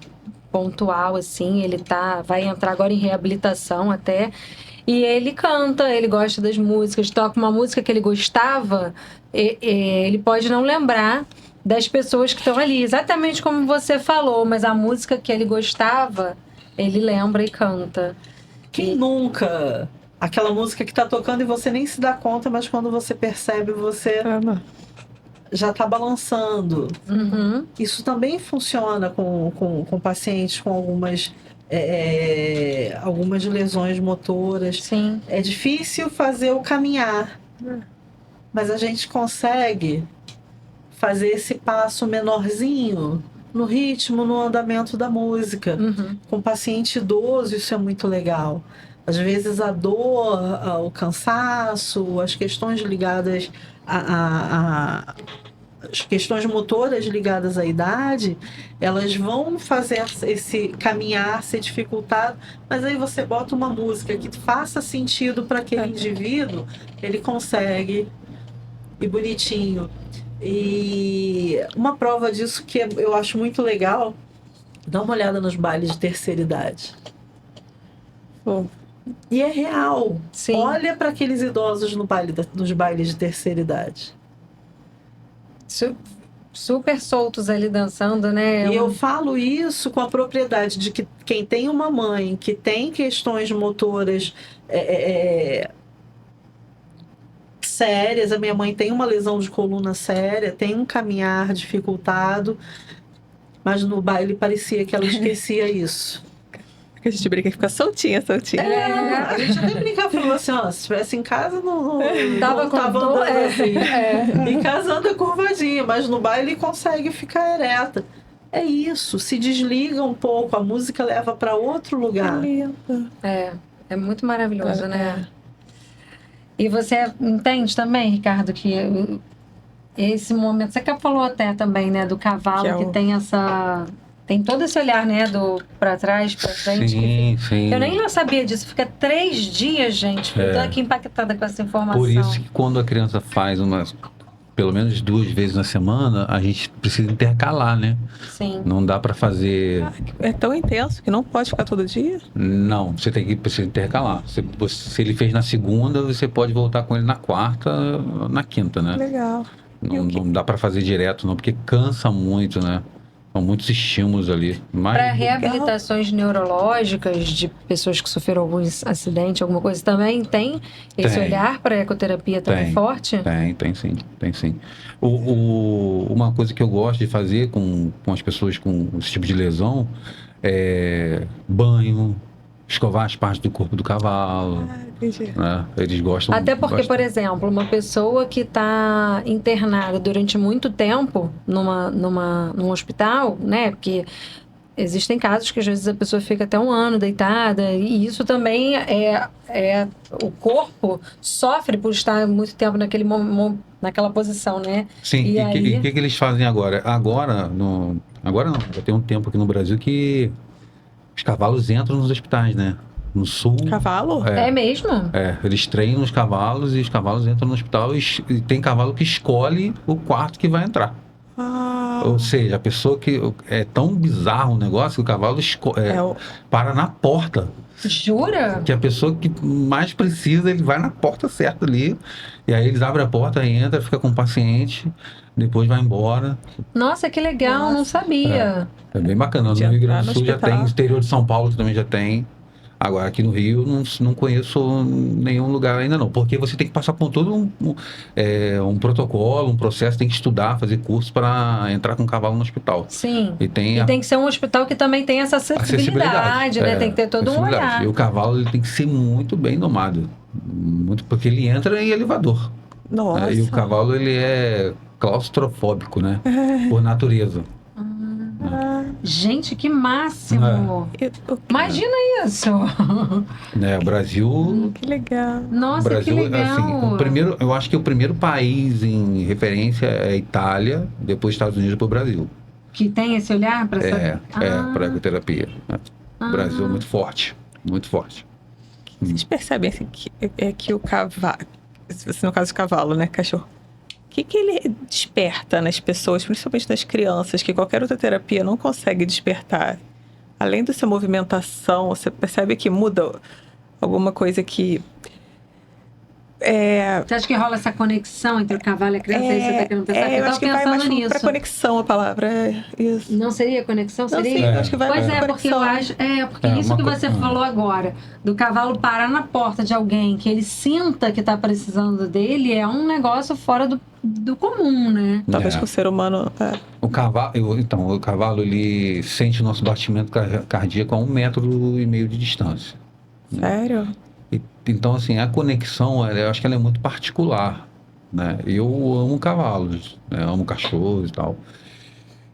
pontual, assim, ele vai entrar agora em reabilitação até, e ele canta, ele gosta das músicas, toca uma música que ele gostava, ele pode não lembrar das pessoas que estão ali, exatamente como você falou, mas a música que ele gostava, ele lembra e canta. Quem nunca? Aquela música que tá tocando e você nem se dá conta, mas quando você percebe, você já tá balançando. Uhum. Isso também funciona com pacientes com algumas lesões motoras. Sim. É difícil fazer o caminhar, mas a gente consegue fazer esse passo menorzinho no ritmo, no andamento da música. Uhum. Com paciente idoso, isso é muito legal. Às vezes a dor, o cansaço, as questões ligadas as questões motoras ligadas à idade, elas vão fazer esse caminhar ser dificultado, mas aí você bota uma música que faça sentido para aquele indivíduo, ele consegue ir bonitinho. E uma prova disso que eu acho muito legal, dá uma olhada nos bailes de terceira idade. E é real. Sim. Olha para aqueles idosos nos bailes de terceira idade. Super soltos ali dançando, né? E eu falo isso com a propriedade de que quem tem uma mãe que tem questões motoras sérias, a minha mãe tem uma lesão de coluna séria, tem um caminhar dificultado, mas no baile parecia que ela esquecia isso. A gente brinca que fica soltinha. A gente até brincava, falou assim, ó, se estivesse em casa, não Tava andando assim. Em casa anda curvadinha, mas no baile consegue ficar ereta. É isso, se desliga um pouco, a música leva para outro lugar. É muito maravilhoso, né? E você entende também, Ricardo, que esse momento, você que falou até também, né, do cavalo que tem essa... Tem todo esse olhar, né, pra trás, pra frente. Sim. Eu nem não sabia disso. Fica 3 dias, gente. Tô aqui impactada com essa informação. Por isso que quando a criança faz pelo menos 2 vezes na semana, a gente precisa intercalar, né? Sim. Não dá para fazer. É tão intenso que não pode ficar todo dia? Não, você precisa intercalar. Se ele fez na segunda, você pode voltar com ele na quarta, na quinta, né? Legal. Não dá para fazer direto, não, porque cansa muito, né? São muitos estímulos ali. Mas Para reabilitações neurológicas de pessoas que sofreram algum acidente, alguma coisa, também tem esse Tem. olhar para a ecoterapia também forte? Tem sim. Uma coisa que eu gosto de fazer com as pessoas com esse tipo de lesão é banho, escovar as partes do corpo do cavalo. Entendi. Né? Eles gostam. Até porque, por exemplo, uma pessoa que está internada durante muito tempo num hospital, né? Porque existem casos que às vezes a pessoa fica até 1 ano deitada, e isso também o corpo sofre por estar muito tempo naquela posição, né? Sim, E aí... o que eles fazem agora? Agora não, já tem um tempo aqui no Brasil que os cavalos entram nos hospitais, né? No sul. Cavalo? É mesmo? Eles treinam os cavalos e os cavalos entram no hospital e tem cavalo que escolhe o quarto que vai entrar. Ou seja, a pessoa que... É tão bizarro o negócio que o cavalo para na porta. Jura? Que a pessoa que mais precisa, ele vai na porta certa ali. E aí eles abrem a porta, entra, fica com o paciente, depois vai embora. Nossa, que legal, não sabia. É bem bacana. No Rio Grande do Sul já tem, no interior de São Paulo também já tem. Agora, aqui no Rio, não conheço nenhum lugar ainda não. Porque você tem que passar por todo um protocolo, um processo, tem que estudar, fazer curso para entrar com o cavalo no hospital. Sim. E tem que ser um hospital que também tem essa acessibilidade, né? Tem que ter todo um olhar. E o cavalo ele tem que ser muito bem domado. Porque ele entra em elevador. Nossa. E o cavalo, ele é claustrofóbico, né? Por natureza. Gente, que máximo! Imagina isso! O Brasil... Que legal. Nossa, Brasil, que legal! Assim, eu acho que o primeiro país em referência é a Itália, depois Estados Unidos para o Brasil. Que tem esse olhar para essa... para ecoterapia. O Brasil é muito forte, muito forte. Vocês percebem assim, que o cavalo, no caso do cavalo, né, cachorro, o que ele desperta nas pessoas, principalmente nas crianças, que qualquer outra terapia não consegue despertar? Além dessa movimentação, você percebe que muda alguma coisa que... Você acha que rola essa conexão entre o cavalo e a criança? Aí você tá querendo pensar? Eu acho que vai mais para conexão a palavra. Isso. Não seria conexão? Não, seria? sim, eu acho que vai Pois mais porque eu acho... porque isso que você falou agora, do cavalo parar na porta de alguém, que ele sinta que tá precisando dele, é um negócio fora do comum, né? Talvez com o ser humano... O cavalo, ele sente o nosso batimento cardíaco a 1,5 metros de distância. Sério? Então, assim, a conexão, eu acho que ela é muito particular, né? Eu amo cavalos, né? Amo cachorros e tal.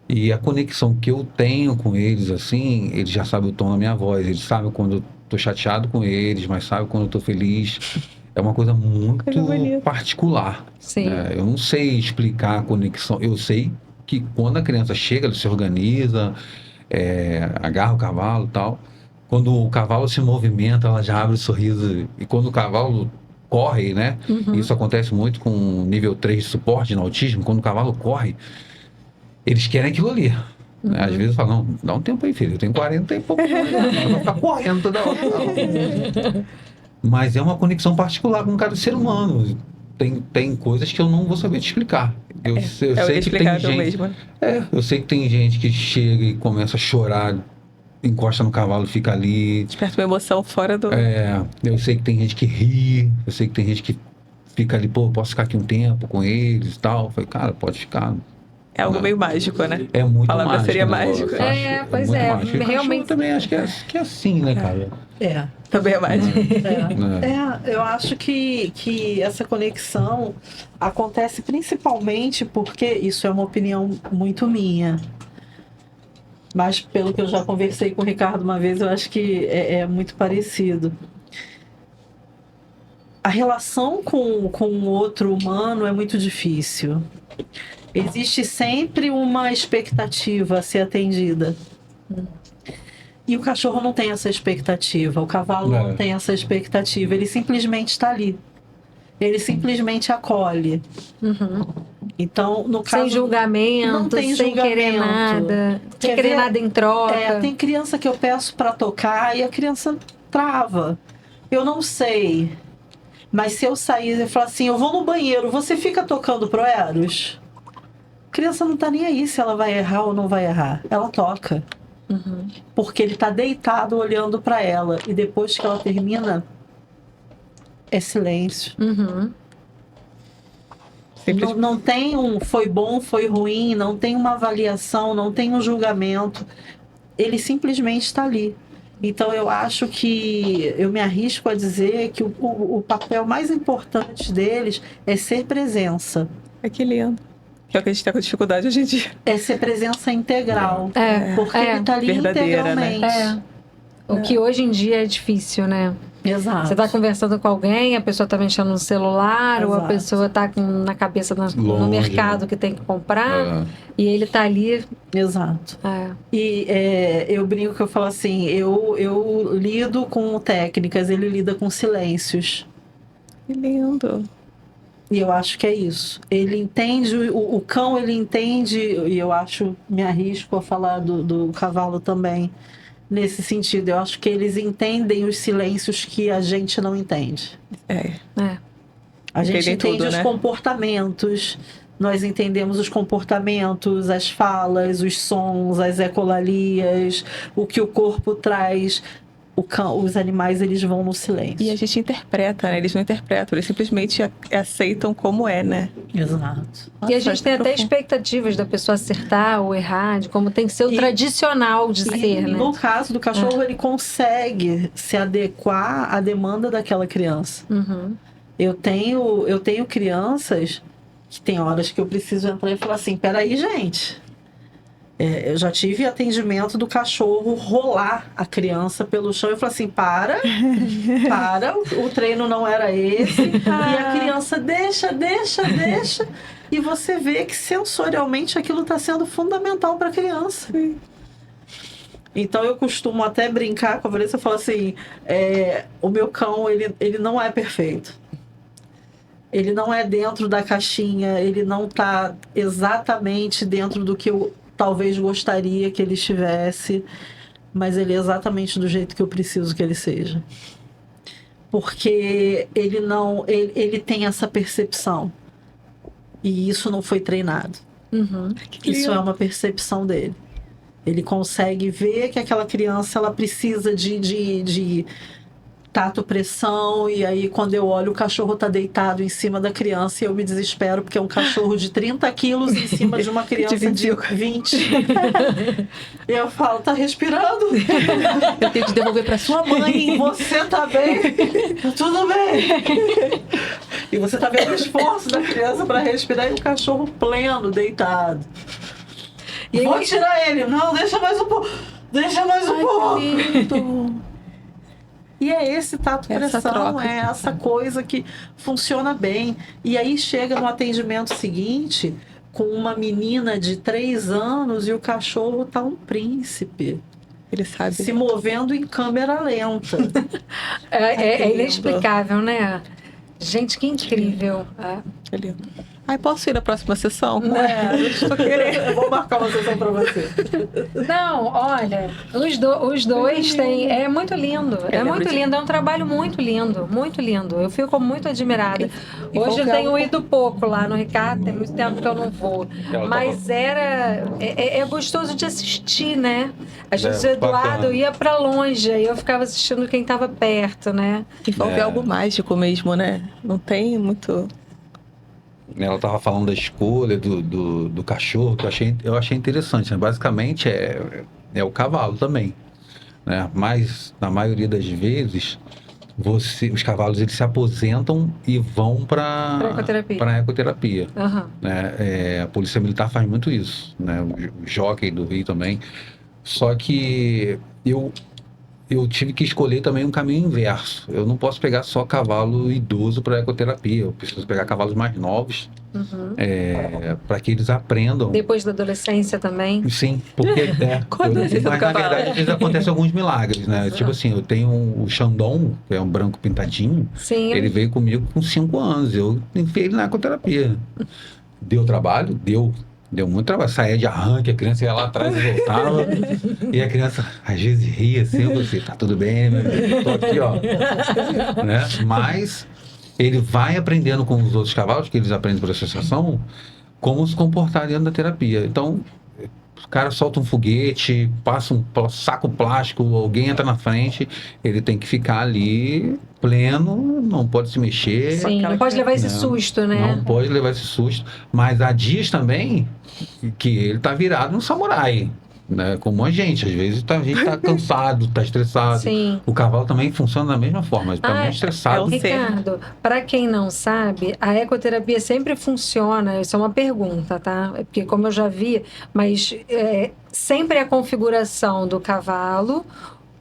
E a conexão que eu tenho com eles, assim, eles já sabem o tom da minha voz, eles sabem quando eu tô chateado com eles, mas sabem quando eu tô feliz. É uma coisa muito particular. Sim. Né? Eu não sei explicar a conexão. Eu sei que quando a criança chega, ela se organiza, agarra o cavalo e tal. Quando o cavalo se movimenta, ela já abre o sorriso. E quando o cavalo corre, né? Isso acontece muito com nível 3 de suporte no autismo. Quando o cavalo corre, eles querem aquilo ali. Às vezes falam, não, dá um tempo aí, filho. Eu tenho 40 e pouco. Eu vou ficar correndo toda hora. Mas é uma conexão particular com cada ser humano. Tem coisas que eu não vou saber te explicar. Eu sei que tem gente... mesmo. Eu sei que tem gente que chega e começa a chorar, encosta no cavalo, fica ali. Desperta uma emoção fora do... Eu sei que tem gente que ri, eu sei que tem gente que fica ali, posso ficar aqui um tempo com eles e tal. Eu falei, cara, pode ficar. É algo meio mágico, né? É muito mágico. A palavra seria mágico. Pois é. Realmente também acho que é assim, né, cara? Também é mágico. Eu acho que essa conexão acontece principalmente porque, isso é uma opinião muito minha, mas pelo que eu já conversei com o Ricardo uma vez, eu acho que é muito parecido. A relação com o outro humano é muito difícil. Existe sempre uma expectativa a ser atendida. E o cachorro não tem essa expectativa, o cavalo não tem essa expectativa, ele simplesmente está ali. Ele simplesmente acolhe. Então, no caso... Sem julgamento, não tem sem querer julgamento. nada. Sem Quer querer ver? nada em troca. Tem criança que eu peço para tocar e a criança trava. Eu não sei. Mas se eu sair e falar assim, eu vou no banheiro, você fica tocando pro Eros? A criança não tá nem aí se ela vai errar ou não vai errar. Ela toca. Uhum. Porque ele tá deitado olhando para ela. E depois que ela termina, é silêncio. Uhum. Não tem foi bom, foi ruim, não tem uma avaliação, não tem um julgamento. Ele simplesmente está ali. Então eu acho que eu me arrisco a dizer que o papel mais importante deles é ser presença. Que lindo. Que é o que a gente tá com dificuldade hoje em dia. É ser presença integral. Porque ele está ali verdadeira, integralmente. O que hoje em dia é difícil, né? Exato. Você tá conversando com alguém, a pessoa tá mexendo no celular, ou a Exato. pessoa tá na cabeça no Longe, mercado que tem que comprar, e ele tá ali. Exato. É. E eu brinco que eu falo assim, eu lido com técnicas, ele lida com silêncios. Que lindo. E eu acho que é isso. Ele entende, o cão ele entende, e eu acho, me arrisco a falar do cavalo também, nesse sentido. Eu acho que eles entendem os silêncios que a gente não entende. A gente Entendem entende tudo, os né? comportamentos, nós entendemos os comportamentos, as falas, os sons, as ecolalias, o que o corpo traz. Os animais, eles vão no silêncio. E a gente interpreta, né? Eles não interpretam, eles simplesmente aceitam como é, né? Exato. E a gente tem até expectativas da pessoa acertar ou errar, de como tem que ser o tradicional de ser, né? No caso do cachorro, ele consegue se adequar à demanda daquela criança. Uhum. Eu tenho crianças que tem horas que eu preciso entrar e falar assim, peraí, gente. Eu já tive atendimento do cachorro rolar a criança pelo chão. Eu falo assim, para, o treino não era esse. E a criança deixa. E você vê que sensorialmente aquilo está sendo fundamental para a criança. Então eu costumo até brincar com a Vanessa, eu falo assim, o meu cão, ele não é perfeito. Ele não é dentro da caixinha, ele não está exatamente dentro do que eu talvez gostaria que ele estivesse, mas ele é exatamente do jeito que eu preciso que ele seja. Porque ele tem essa percepção. E isso não foi treinado. Uhum. Isso é uma percepção dele. Ele consegue ver que aquela criança ela precisa de tato, pressão, e aí quando eu olho o cachorro tá deitado em cima da criança e eu me desespero porque é um cachorro de 30 quilos em cima de uma criança de 20. E eu falo, tá respirando? Eu tenho que devolver pra sua mãe. Você tá bem? Tudo bem. E você tá vendo o esforço da criança para respirar e o cachorro pleno, deitado. E vou tirar ele. Não, deixa mais um pouco. Deixa mais um pouco. E é esse tato-pressão, é essa coisa que funciona bem. E aí chega no atendimento seguinte com uma menina de 3 anos e o cachorro tá um príncipe. Ele sabe. Se movendo em câmera lenta. É inexplicável, né? Gente, que incrível. É lindo. Ai, posso ir na próxima sessão? Eu estou querendo. Eu vou marcar uma sessão para você. Não, olha, os dois têm. É muito lindo. É muito lindo. É um trabalho muito lindo. Muito lindo. Eu fico muito admirada. Hoje eu tenho ido pouco lá no Ricardo, tem muito tempo que eu não vou. Mas é gostoso de assistir, né? Às vezes o Eduardo ia para longe e eu ficava assistindo quem estava perto, né? Envolve algo mágico mesmo, né? Não tem muito. Ela estava falando da escolha do cachorro, que eu achei interessante, né? Basicamente é o cavalo também, né? Mas na maioria das vezes os cavalos eles se aposentam e vão para ecoterapia. Uhum. Né? A Polícia Militar faz muito isso, né? O Jockey do Rio também. Só que eu tive que escolher também um caminho inverso. Eu não posso pegar só cavalo idoso para ecoterapia. Eu preciso pegar cavalos mais novos, para que eles aprendam. Depois da adolescência também? Sim, porque mas na verdade às vezes acontecem alguns milagres, né? Tipo assim, eu tenho o Xandão, que é um branco pintadinho. Sim. Ele veio comigo com 5 anos. Eu enfiei ele na ecoterapia. Deu trabalho? Deu. Deu muito trabalho. Saía de arranque, a criança ia lá atrás e voltava. E a criança, às vezes, ria assim. Eu falei, tá tudo bem, meu filho? Tô aqui, ó. Né? Mas ele vai aprendendo com os outros cavalos, que eles aprendem por associação, como se comportar dentro da terapia. Então, o cara solta um foguete, passa um saco plástico, alguém entra na frente, ele tem que ficar ali pleno, não pode se mexer. Sim, não pode levar esse Não, susto, né? Não pode levar esse susto. Mas há dias também que ele tá virado um samurai, né? Como a gente. Às vezes a gente tá cansado, tá estressado. Sim. O cavalo também funciona da mesma forma, ele tá muito estressado. Ricardo, para quem não sabe, a ecoterapia sempre funciona, isso é uma pergunta, tá? Porque como eu já vi, mas sempre a configuração do cavalo,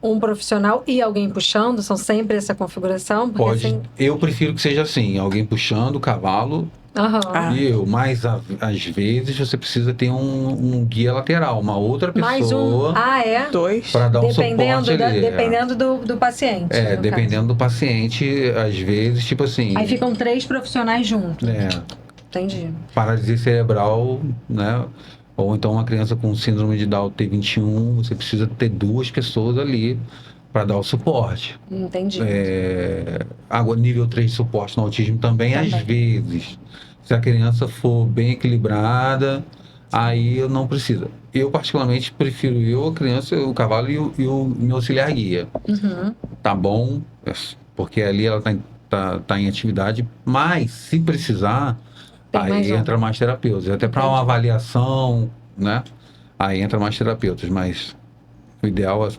um profissional e alguém puxando, são sempre essa configuração? Porque Pode, assim... eu prefiro que seja assim, alguém puxando o cavalo e eu, mas às vezes você precisa ter um guia lateral, uma outra pessoa. Mais um. Dois. Para dar um suporte ali. Dependendo do paciente. Dependendo do paciente, às vezes, tipo assim. Aí ficam 3 profissionais juntos. Entendi. Paralisia cerebral, né? Ou então uma criança com síndrome de Down T21, você precisa ter 2 pessoas ali para dar o suporte. Entendi. Agora, nível 3 de suporte no autismo também, às vezes. Se a criança for bem equilibrada, aí eu não preciso. Eu, particularmente, prefiro a criança, o cavalo e o meu auxiliar guia. Uhum. Tá bom, porque ali ela tá em atividade, mas se precisar, aí entra mais terapeutas. Até para uma avaliação, né? Aí entra mais terapeutas, mas o ideal é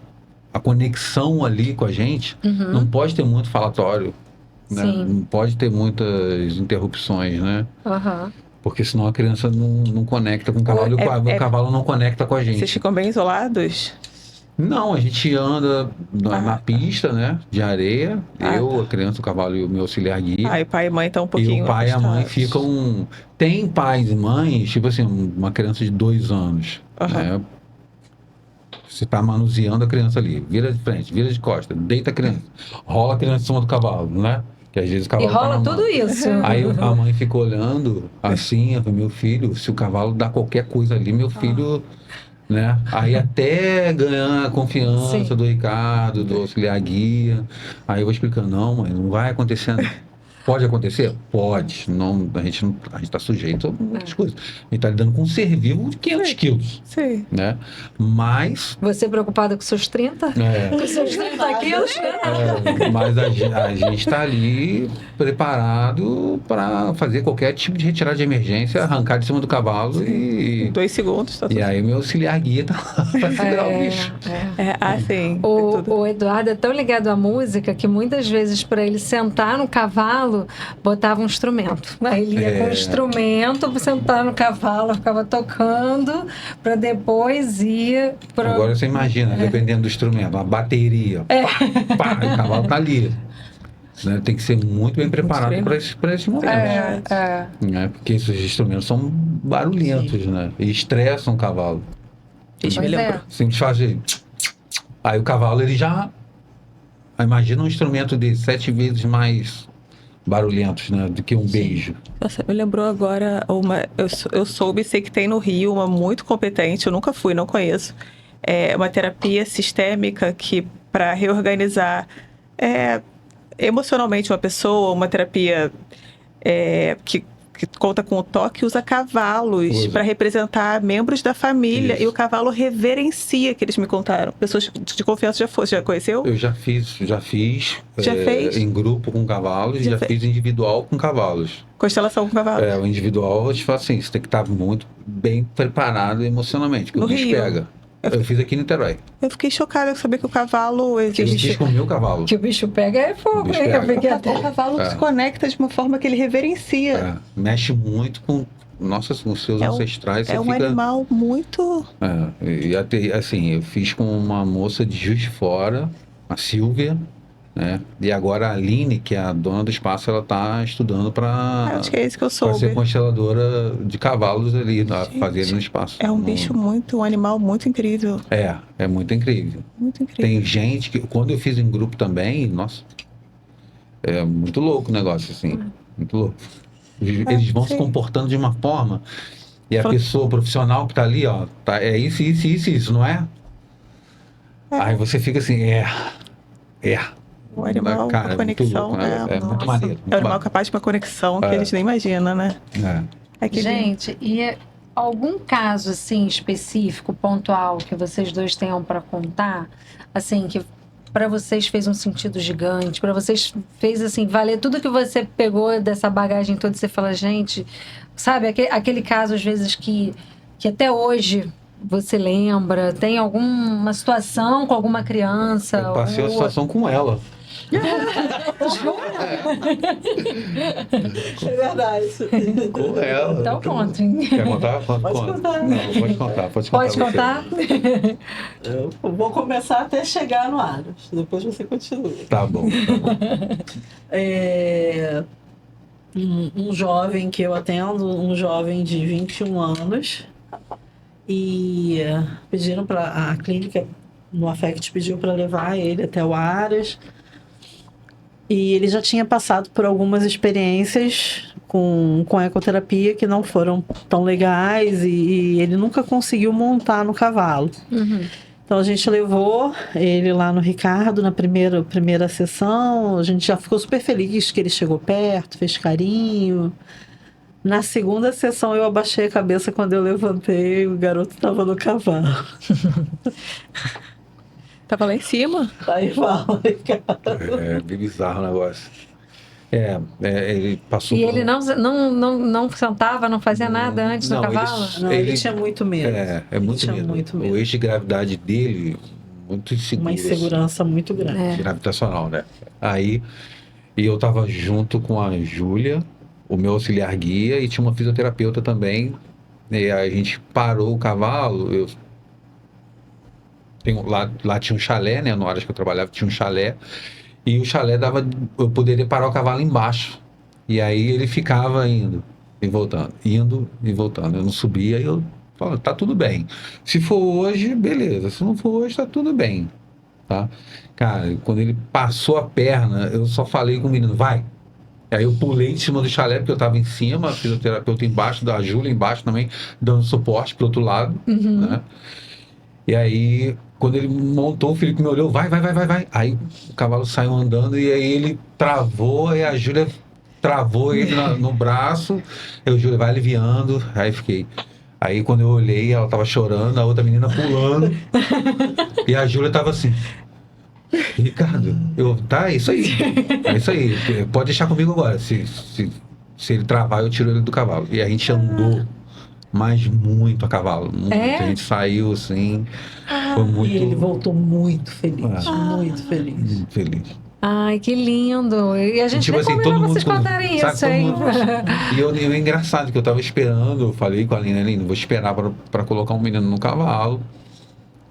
a conexão ali com a gente. Não pode ter muito falatório, né? Não pode ter muitas interrupções, né? Porque senão a criança não conecta com o cavalo e o cavalo não conecta com a gente. Vocês ficam bem isolados? Não, a gente anda na pista, né? De areia. A criança, o cavalo e o meu auxiliar guia. E pai e mãe estão um pouquinho E o pai e a mãe afastados. ficam... Tem pais e mães, tipo assim, uma criança de 2 anos, né? Você tá manuseando a criança ali. Vira de frente, vira de costa, deita a criança. Rola a criança em cima do cavalo, né? Que às vezes o cavalo E rola tá na tudo mão. isso. Aí a mãe fica olhando assim, meu filho, se o cavalo dá qualquer coisa ali, meu filho... Né? Aí até ganhar a confiança do Ricardo, do auxiliar guia. Aí eu vou explicando, não, mãe, não vai acontecendo. Pode acontecer? Pode. Não, a gente está sujeito a muitas coisas. A gente está lidando com um ser vivo de 500 quilos. Sim. Né? Mas... Você preocupada com seus 30? Com seus 30 quilos? Mas a gente está ali preparado para fazer qualquer tipo de retirada de emergência, arrancar de cima do cavalo e... 2 segundos. Tá tudo E aí meu auxiliar guia tá lá para segurar o bicho. Sim. O Eduardo é tão ligado à música que muitas vezes para ele sentar no cavalo, botava um instrumento. Aí ele ia com o instrumento, sentar no cavalo, ficava tocando, para depois ir para... Agora você imagina, dependendo do instrumento, uma bateria, pá, e o cavalo tá ali. Né? Tem que ser muito bem preparado para esse momento. Né? Porque esses instrumentos são barulhentos, né? E estressam o cavalo. Isso me lembrou. Sempre fazer. Aí o cavalo, ele já... Imagina um instrumento de 7 vezes mais barulhentos, né, do que um beijo. Nossa, me lembrou agora eu soube, sei que tem no Rio uma muito competente, eu nunca fui, não conheço. É uma terapia sistêmica que para reorganizar emocionalmente uma pessoa, uma terapia que conta com o toque, usa cavalos para representar membros da família. Isso. E o cavalo reverencia, que eles me contaram. Pessoas de confiança já conheceu? Eu já fiz. Já fez? Em grupo com cavalos, já fiz individual com cavalos. Constelação com cavalos? O individual, eu te falo assim, você tem que estar muito bem preparado emocionalmente, porque o bicho pega. Eu fiz aqui em Niterói. Eu fiquei chocada com saber que o cavalo... Eu fiz com o meu cavalo. Que o bicho pega é fogo. O cavalo se conecta de uma forma que ele reverencia. Mexe muito com os seus ancestrais. É um animal muito... E assim, eu fiz com uma moça de Juiz de Fora, a Silvia, né? E agora a Aline, que é a dona do espaço, ela está estudando para acho que é isso que eu soube. ser consteladora de cavalos ali, fazer ali no espaço. É um bicho um animal muito incrível. É muito incrível. Muito incrível. Tem gente que, quando eu fiz em grupo também, nossa, é muito louco o negócio, assim, muito louco. Eles vão se sim. comportando de uma forma. E a Fa- pessoa profissional que tá ali, ó, tá, é isso, não é? Aí você fica assim, O animal, Cara, a é muito louco, conexão, né? É muito Nossa. maneiro. É o Muito animal maneiro. capaz de uma conexão que a gente nem imagina, né? É que Gente, algum caso assim específico, pontual, que vocês dois tenham para contar, assim, que para vocês fez um sentido gigante, para vocês fez assim valer tudo que você pegou dessa bagagem toda, e você fala, gente, sabe, aquele caso às vezes que até hoje você lembra, tem alguma situação com alguma criança, Eu passei uma ou- situação com ela. É verdade. Com ela. Então conta, hein? Quer contar? Pode contar. Não, pode contar. Pode você. contar? Eu vou começar até chegar no Aros. Depois você continua. Tá bom. Um jovem que eu atendo, um jovem de 21 anos, e pediram para a clínica no Affect pediu para levar ele até o Aras. E ele já tinha passado por algumas experiências com ecoterapia que não foram tão legais e ele nunca conseguiu montar no cavalo. Então a gente levou ele lá no Ricardo na primeira sessão. A gente já ficou super feliz que ele chegou perto, fez carinho. Na segunda sessão eu abaixei a cabeça quando eu levantei, o garoto estava no cavalo. tava lá em cima. Aí fala, Ricardo. É bem bizarro o negócio. Ele passou. E ele não sentava, não fazia nada antes Não, no cavalo? Não, ele tinha muito medo. É muito Tinha medo. muito medo. O eixo de gravidade dele, muito inseguro. Uma insegurança muito grande. É. Gravitacional, né? Aí, e eu tava junto com a Júlia, o meu auxiliar guia, e tinha uma fisioterapeuta também. E aí a gente parou o cavalo. Lá tinha um chalé, né? Na hora que eu trabalhava, tinha um chalé. E o chalé eu poderia parar o cavalo embaixo. E aí ele ficava indo e voltando. Eu não subia e eu falava, tá tudo bem. Se for hoje, beleza. Se não for hoje, tá tudo bem. Tá? Cara, quando ele passou a perna, eu só falei com o menino, vai. Aí eu pulei em cima do chalé, porque eu tava em cima, a fisioterapeuta embaixo, da Júlia embaixo também, dando suporte pro outro lado, né? E aí, quando ele montou, o Felipe me olhou, vai. Aí o cavalo saiu andando e aí ele travou, e a Júlia travou ele no braço, aí o Júlia vai aliviando, aí fiquei. Aí quando eu olhei, ela tava chorando, a outra menina pulando, e a Júlia tava assim, Ricardo, é isso aí, pode deixar comigo agora, se ele travar, eu tiro ele do cavalo. E a gente andou, mas muito a cavalo, muito. A gente saiu assim, foi muito... E ele voltou muito feliz, muito feliz. Muito feliz. Ai, que lindo. E a gente Tipo nem assim, combinou todo mundo vocês contarem sabe, isso, todo hein? mundo- E eu é engraçado que eu tava esperando, eu falei com a Aline, vou esperar pra colocar um menino no cavalo,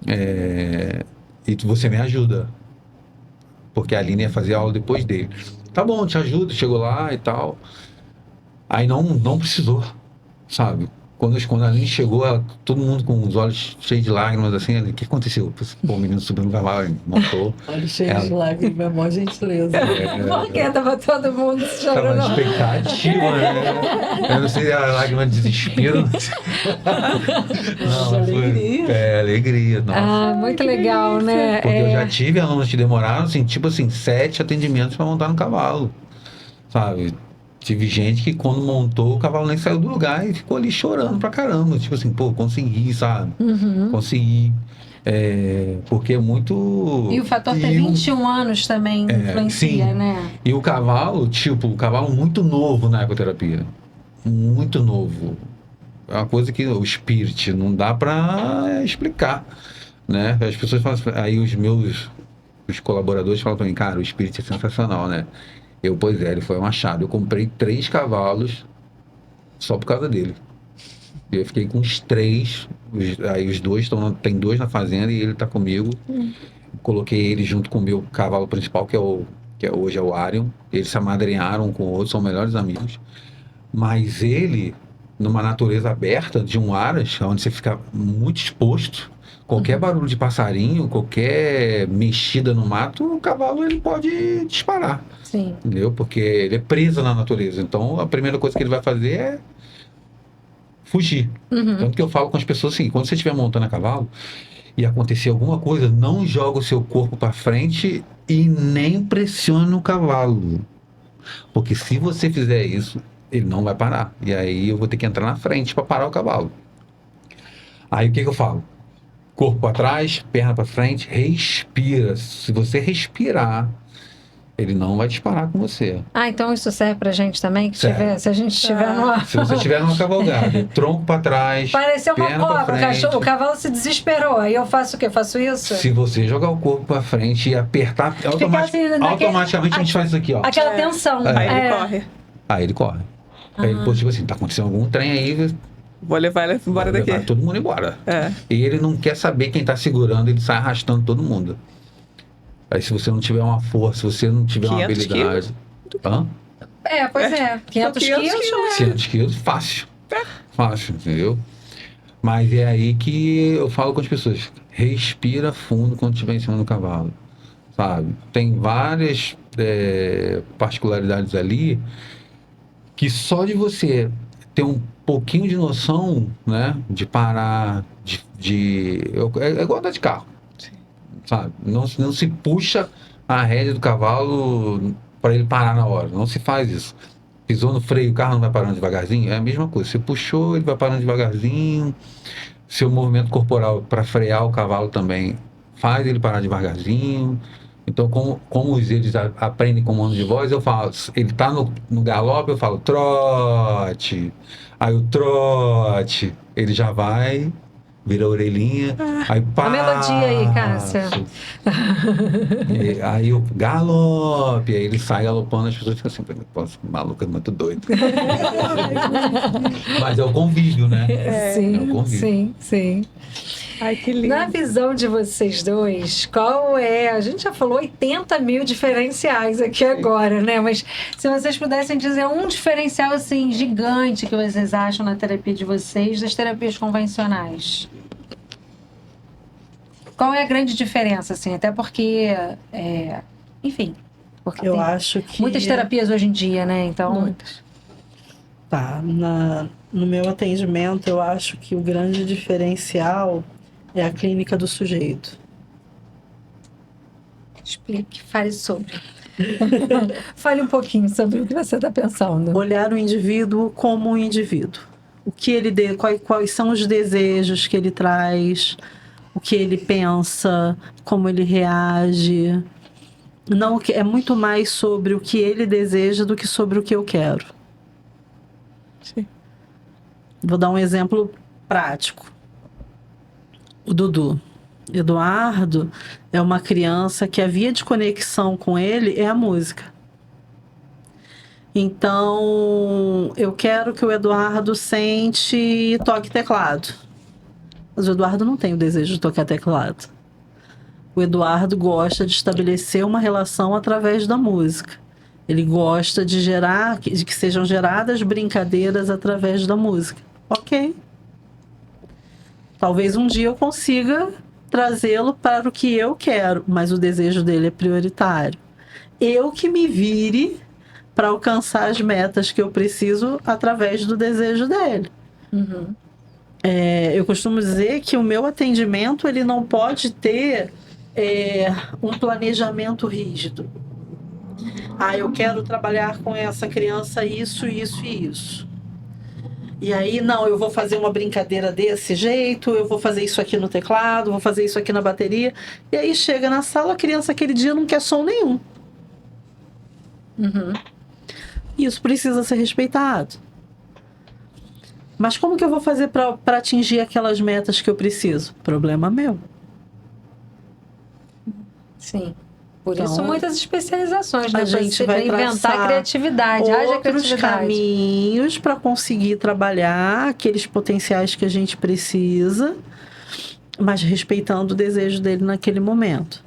e você me ajuda. Porque a Aline ia fazer aula depois dele. Tá bom, te ajudo, chegou lá e tal. Aí não precisou, sabe? Quando a Aline chegou, todo mundo com os olhos cheios de lágrimas, assim, o que aconteceu? Pô, o menino subiu no cavalo, montou. Olha, cheio de lágrimas, é mó gentileza. Porque tava todo mundo Tava na chorando. expectativa, né? Eu não sei se era lágrima de desespero. Nossa, alegria. Alegria, nossa. Ah, muito legal, né? Porque eu já tive alunos que demoraram, assim, 7 atendimentos para montar no cavalo, sabe? Tive gente que quando montou, o cavalo nem saiu do lugar e ficou ali chorando pra caramba. Tipo assim, pô, consegui, sabe? Consegui. Porque é muito... E o fator ter 21 anos também influencia, sim. né? E o cavalo, o cavalo muito novo na ecoterapia. Muito novo. É uma coisa que o spirit não dá pra explicar, né? As pessoas falam assim, aí os colaboradores falam pra mim, cara, o spirit é sensacional, né? Pois é, ele foi um achado. Eu comprei 3 cavalos só por causa dele. Eu fiquei com os 3, aí os 2 tem 2 na fazenda e ele tá comigo. Coloquei ele junto com o meu cavalo principal, que hoje é o Arion. Eles se amadrinharam com o outro, são melhores amigos. Mas ele, numa natureza aberta de um aras, onde você fica muito exposto, Qualquer barulho de passarinho, qualquer mexida no mato, o cavalo ele pode disparar, Sim. entendeu? Porque ele é preso na natureza. Então, a primeira coisa que ele vai fazer é fugir. Uhum. Tanto que eu falo com as pessoas assim, quando você estiver montando a cavalo e acontecer alguma coisa, não joga o seu corpo para frente e nem pressione o cavalo. Porque se você fizer isso, ele não vai parar. E aí eu vou ter que entrar na frente para parar o cavalo. Aí o que eu falo? Corpo para trás, perna para frente, respira. Se você respirar, ele não vai disparar com você. Ah, então isso serve pra gente também? Que Serve. se a gente estiver numa... Se você estiver numa cavalgada, tronco para trás, Pareceu uma perna pra cobra, frente. o cavalo se desesperou. Aí eu faço o quê? Faço isso? Se você jogar o corpo para frente e apertar, assim, naquele- automaticamente a gente faz isso aqui, ó. Aquela tensão. Aí ele É. corre. Aí ele corre. Aí ele, pô, tipo assim, tá acontecendo algum trem aí, Vou levar ele embora vai daqui. levar todo mundo embora. É. E ele não quer saber quem tá segurando, ele sai arrastando todo mundo. Aí se você não tiver uma força, se você não tiver uma 500 habilidade... Hã? É, pois é. 500 quilos, né? 500 quilos, fácil. Fácil, entendeu? Mas é aí que eu falo com as pessoas. Respira fundo quando estiver em cima do cavalo. Sabe? Tem várias particularidades ali que só de você ter um pouquinho de noção, né? De parar, é igual andar de carro. Sabe? Não se puxa a rédea do cavalo para ele parar na hora. Não se faz isso. Pisou no freio, o carro não vai parando devagarzinho? É a mesma coisa. Você puxou, ele vai parando devagarzinho. Seu movimento corporal para frear o cavalo também faz ele parar devagarzinho. Então, como eles aprendem comando de voz, eu falo, ele tá no galope, eu falo trote. Aí o trote, ele já vai, vira a orelhinha, aí passa. A melodia aí, Cássia. Aí o galope, aí ele sai galopando, as pessoas ficam assim, pô, maluco, é muito doido. Mas é o convívio, né? É o Sim, convívio. sim. Ai, que lindo. Na visão de vocês dois, qual é? A gente já falou 80 mil diferenciais aqui agora, né? Mas se vocês pudessem dizer um diferencial assim gigante que vocês acham na terapia de vocês das terapias convencionais. Qual é a grande diferença, assim? Até porque, enfim, porque Eu tem acho que... muitas terapias hoje em dia, né? Então, Tá, no meu atendimento, eu acho que o grande diferencial é a clínica do sujeito. explique, fale sobre. Fale um pouquinho sobre o que você está pensando. Olhar o indivíduo como um indivíduo. O que ele quais são os desejos que ele traz, o que ele pensa, como ele reage. Não, é muito mais sobre o que ele deseja do que sobre o que eu quero. Sim. Vou dar um exemplo prático. O Dudu. Eduardo é uma criança que a via de conexão com ele é a música. Então, eu quero que o Eduardo sente e toque teclado. Mas o Eduardo não tem o desejo de tocar teclado. O Eduardo gosta de estabelecer uma relação através da música. Ele gosta de que sejam geradas brincadeiras através da música. Ok. Talvez um dia eu consiga trazê-lo para o que eu quero, mas o desejo dele é prioritário. Eu que me vire para alcançar as metas que eu preciso através do desejo dele. Uhum. Eu costumo dizer que o meu atendimento ele não pode ter um planejamento rígido. Eu quero trabalhar com essa criança isso, isso e isso. E aí, não, eu vou fazer uma brincadeira desse jeito, eu vou fazer isso aqui no teclado, vou fazer isso aqui na bateria. E aí chega na sala, a criança aquele dia não quer som nenhum. Uhum. Isso precisa ser respeitado. Mas como que eu vou fazer para atingir aquelas metas que eu preciso? Problema meu. Sim. Por Então, isso muitas especializações, né? a gente Você vai inventar traçar criatividade, haja outros criatividade. caminhos para conseguir trabalhar aqueles potenciais que a gente precisa, mas respeitando o desejo dele naquele momento.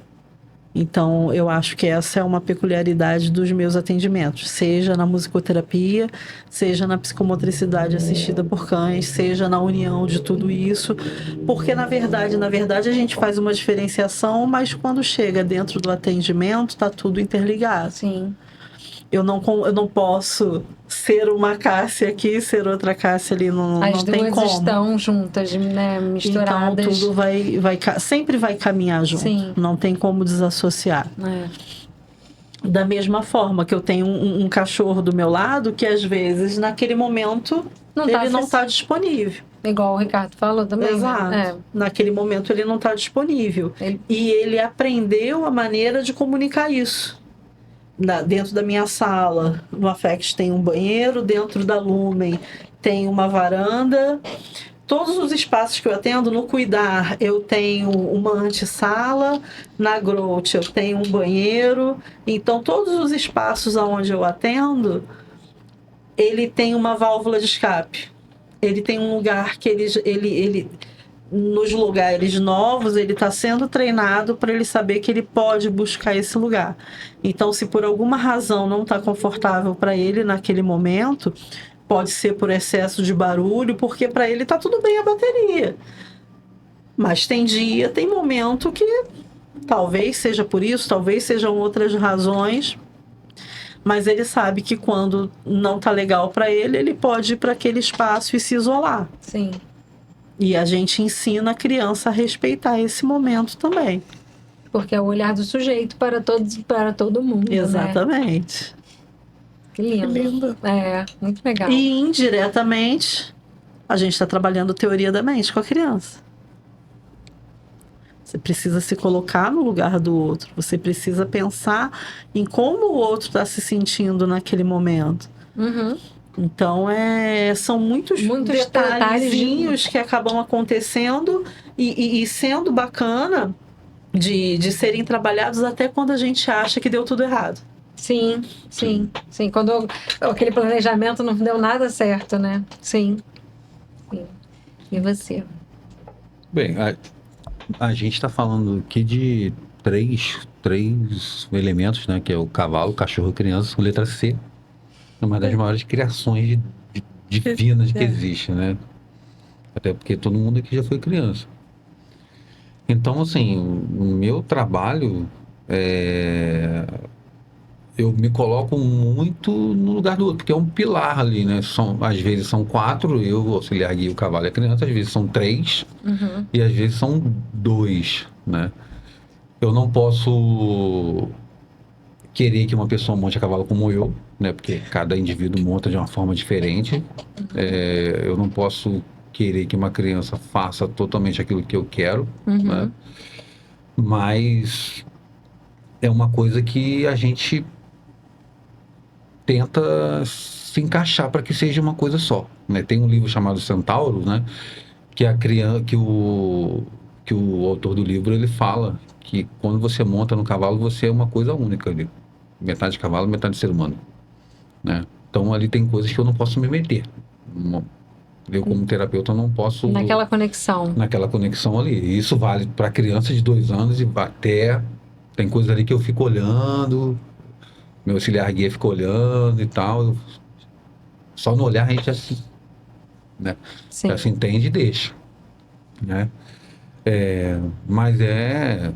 Então, eu acho que essa é uma peculiaridade dos meus atendimentos, seja na musicoterapia, seja na psicomotricidade assistida por cães, seja na união de tudo isso, porque na verdade a gente faz uma diferenciação, mas quando chega dentro do atendimento, está tudo interligado. Sim. Eu não posso ser uma Cássia aqui, ser outra Cássia ali, não tem como. As duas estão juntas, né, misturadas. Então, tudo sempre vai caminhar junto. Sim. Não tem como desassociar. Da mesma forma que eu tenho um cachorro do meu lado, que às vezes, naquele momento, ele não está disponível. Igual o Ricardo falou também. Exato. Naquele momento, ele não está disponível. E ele aprendeu a maneira de comunicar isso. Dentro da minha sala, no Afex tem um banheiro, dentro da Lumen tem uma varanda. Todos os espaços que eu atendo, no Cuidar, eu tenho uma antessala, na Growth eu tenho um banheiro. Então, todos os espaços onde eu atendo, ele tem uma válvula de escape. Ele tem um lugar que ele nos lugares novos, ele está sendo treinado para ele saber que ele pode buscar esse lugar. Então, se por alguma razão não está confortável para ele naquele momento, pode ser por excesso de barulho, porque para ele está tudo bem a bateria. Mas tem momento que talvez seja por isso, talvez sejam outras razões, mas ele sabe que quando não está legal para ele, ele pode ir para aquele espaço e se isolar. Sim. E a gente ensina a criança a respeitar esse momento também. Porque é o olhar do sujeito para todo mundo. Exatamente. Né? Que lindo. Que lindo. Muito legal. E indiretamente, a gente está trabalhando teoria da mente com a criança. Você precisa se colocar no lugar do outro. Você precisa pensar em como o outro está se sentindo naquele momento. Uhum. Então, são muitos detalhezinhos que acabam acontecendo e sendo bacana de serem trabalhados até quando a gente acha que deu tudo errado. Sim. Quando aquele planejamento não deu nada certo, né? Sim. E você? Bem, a gente está falando aqui de três elementos, né? Que é o cavalo, o cachorro e a criança, com letra C. É uma das maiores criações divinas que existe, né? Até porque todo mundo aqui já foi criança. Então, assim, o meu trabalho, eu me coloco muito no lugar do outro, porque é um pilar ali, né? Às vezes são 4, eu, o auxiliar guia, o cavalo e a criança, às vezes são 3, e às vezes são 2, né? Eu não posso querer que uma pessoa monte a cavalo como eu, né? Porque cada indivíduo monta de uma forma diferente. Eu não posso querer que uma criança faça totalmente aquilo que eu quero, né? Mas é uma coisa que a gente tenta se encaixar para que seja uma coisa só, né? Tem um livro chamado Centauro, né? Que a criança, que o autor do livro, ele fala que quando você monta no cavalo, você é uma coisa única ali. Metade cavalo, metade ser humano, né? Então ali tem coisas que eu não posso me meter. Eu como terapeuta não posso... Naquela conexão ali. E isso vale para criança de 2 anos e até... Tem coisas ali que eu fico olhando, meu auxiliar guia fica olhando e tal. Só no olhar a gente já se, né? Já se entende e deixa, né? Mas é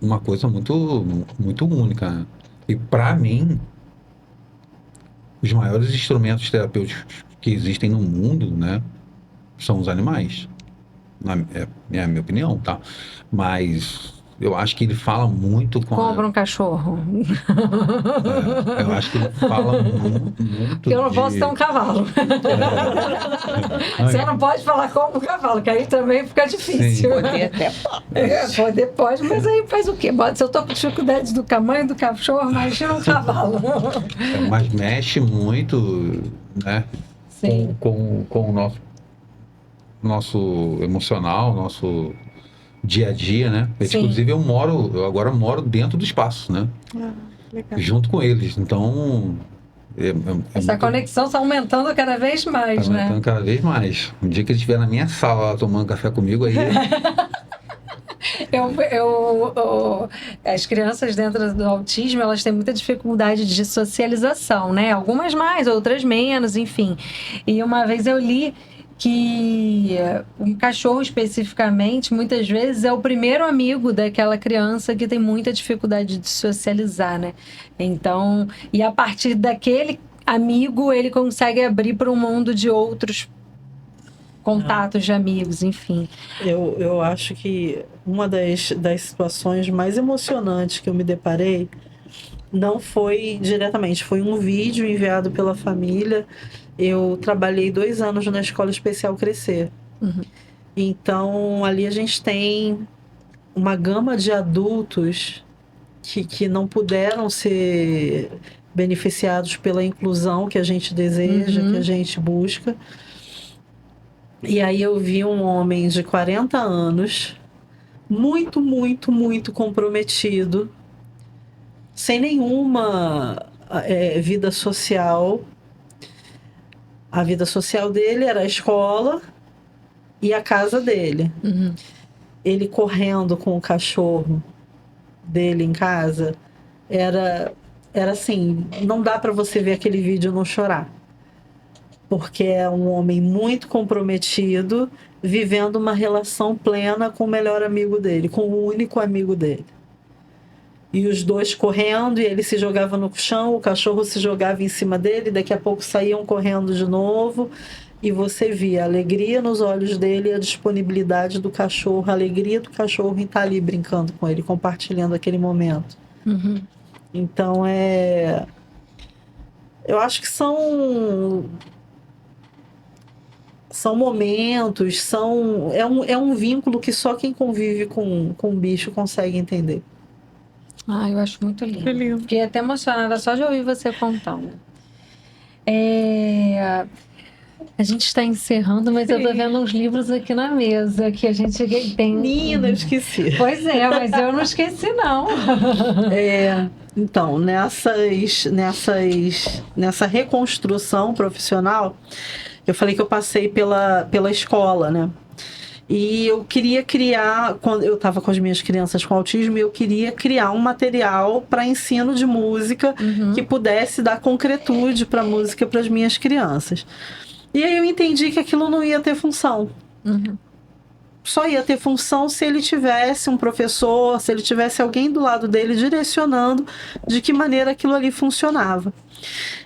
uma coisa muito, muito única, né? E para mim, os maiores instrumentos terapêuticos que existem no mundo, né, são os animais. É a minha opinião, tá? Mas eu acho que ele fala muito com... Compra um cachorro. Eu acho que ele fala muito Eu não posso ter um cavalo. Você não pode falar como um cavalo, que aí também fica difícil. Poder até poder pode, mas aí faz o quê? Se eu tô com dificuldades do tamanho do cachorro, imagina um cavalo. Mas mexe muito, né? Sim. Com o nosso emocional, nosso dia a dia, né? Inclusive eu agora moro dentro do espaço, né? Legal. Junto com eles. Então essa conexão está aumentando cada vez mais, tá né? Aumentando cada vez mais. Um dia que ele estiver na minha sala lá, tomando café comigo, aí As crianças dentro do autismo, elas têm muita dificuldade de socialização, né? Algumas mais, outras menos, enfim. E uma vez eu li que um cachorro especificamente, muitas vezes, é o primeiro amigo daquela criança que tem muita dificuldade de socializar, né? Então, e a partir daquele amigo, ele consegue abrir para um mundo de outros contatos de amigos, enfim. Eu acho que uma das situações mais emocionantes que eu me deparei não foi diretamente, foi um vídeo enviado pela família. Eu trabalhei 2 anos na Escola Especial Crescer. Uhum. Então, ali a gente tem uma gama de adultos que não puderam ser beneficiados pela inclusão que a gente deseja, que a gente busca. E aí eu vi um homem de 40 anos, muito, muito, muito comprometido, sem nenhuma vida social. A vida social dele era a escola e a casa dele. Uhum. Ele correndo com o cachorro dele em casa, era assim, não dá para você ver aquele vídeo e não chorar. Porque é um homem muito comprometido, vivendo uma relação plena com o melhor amigo dele, com o único amigo dele. E os dois correndo, e ele se jogava no chão, o cachorro se jogava em cima dele, daqui a pouco saíam correndo de novo, e você via a alegria nos olhos dele e a disponibilidade do cachorro, a alegria do cachorro em estar ali brincando com ele, compartilhando aquele momento. Uhum. Então, eu acho que são momentos, é um vínculo que só quem convive com o bicho consegue entender. Ah, eu acho muito lindo. Que lindo. Fiquei até emocionada só de ouvir você contando. A gente está encerrando, mas eu tô vendo uns livros aqui na mesa que a gente tem. Menina, eu esqueci. Pois é, mas eu não esqueci, não. Então, nessa reconstrução profissional, eu falei que eu passei pela escola, né? E eu queria criar, quando eu estava com as minhas crianças com autismo, eu queria criar um material para ensino de música que pudesse dar concretude para a música para as minhas crianças. E aí eu entendi que aquilo não ia ter função. Só ia ter função se ele tivesse um professor, se ele tivesse alguém do lado dele direcionando de que maneira aquilo ali funcionava.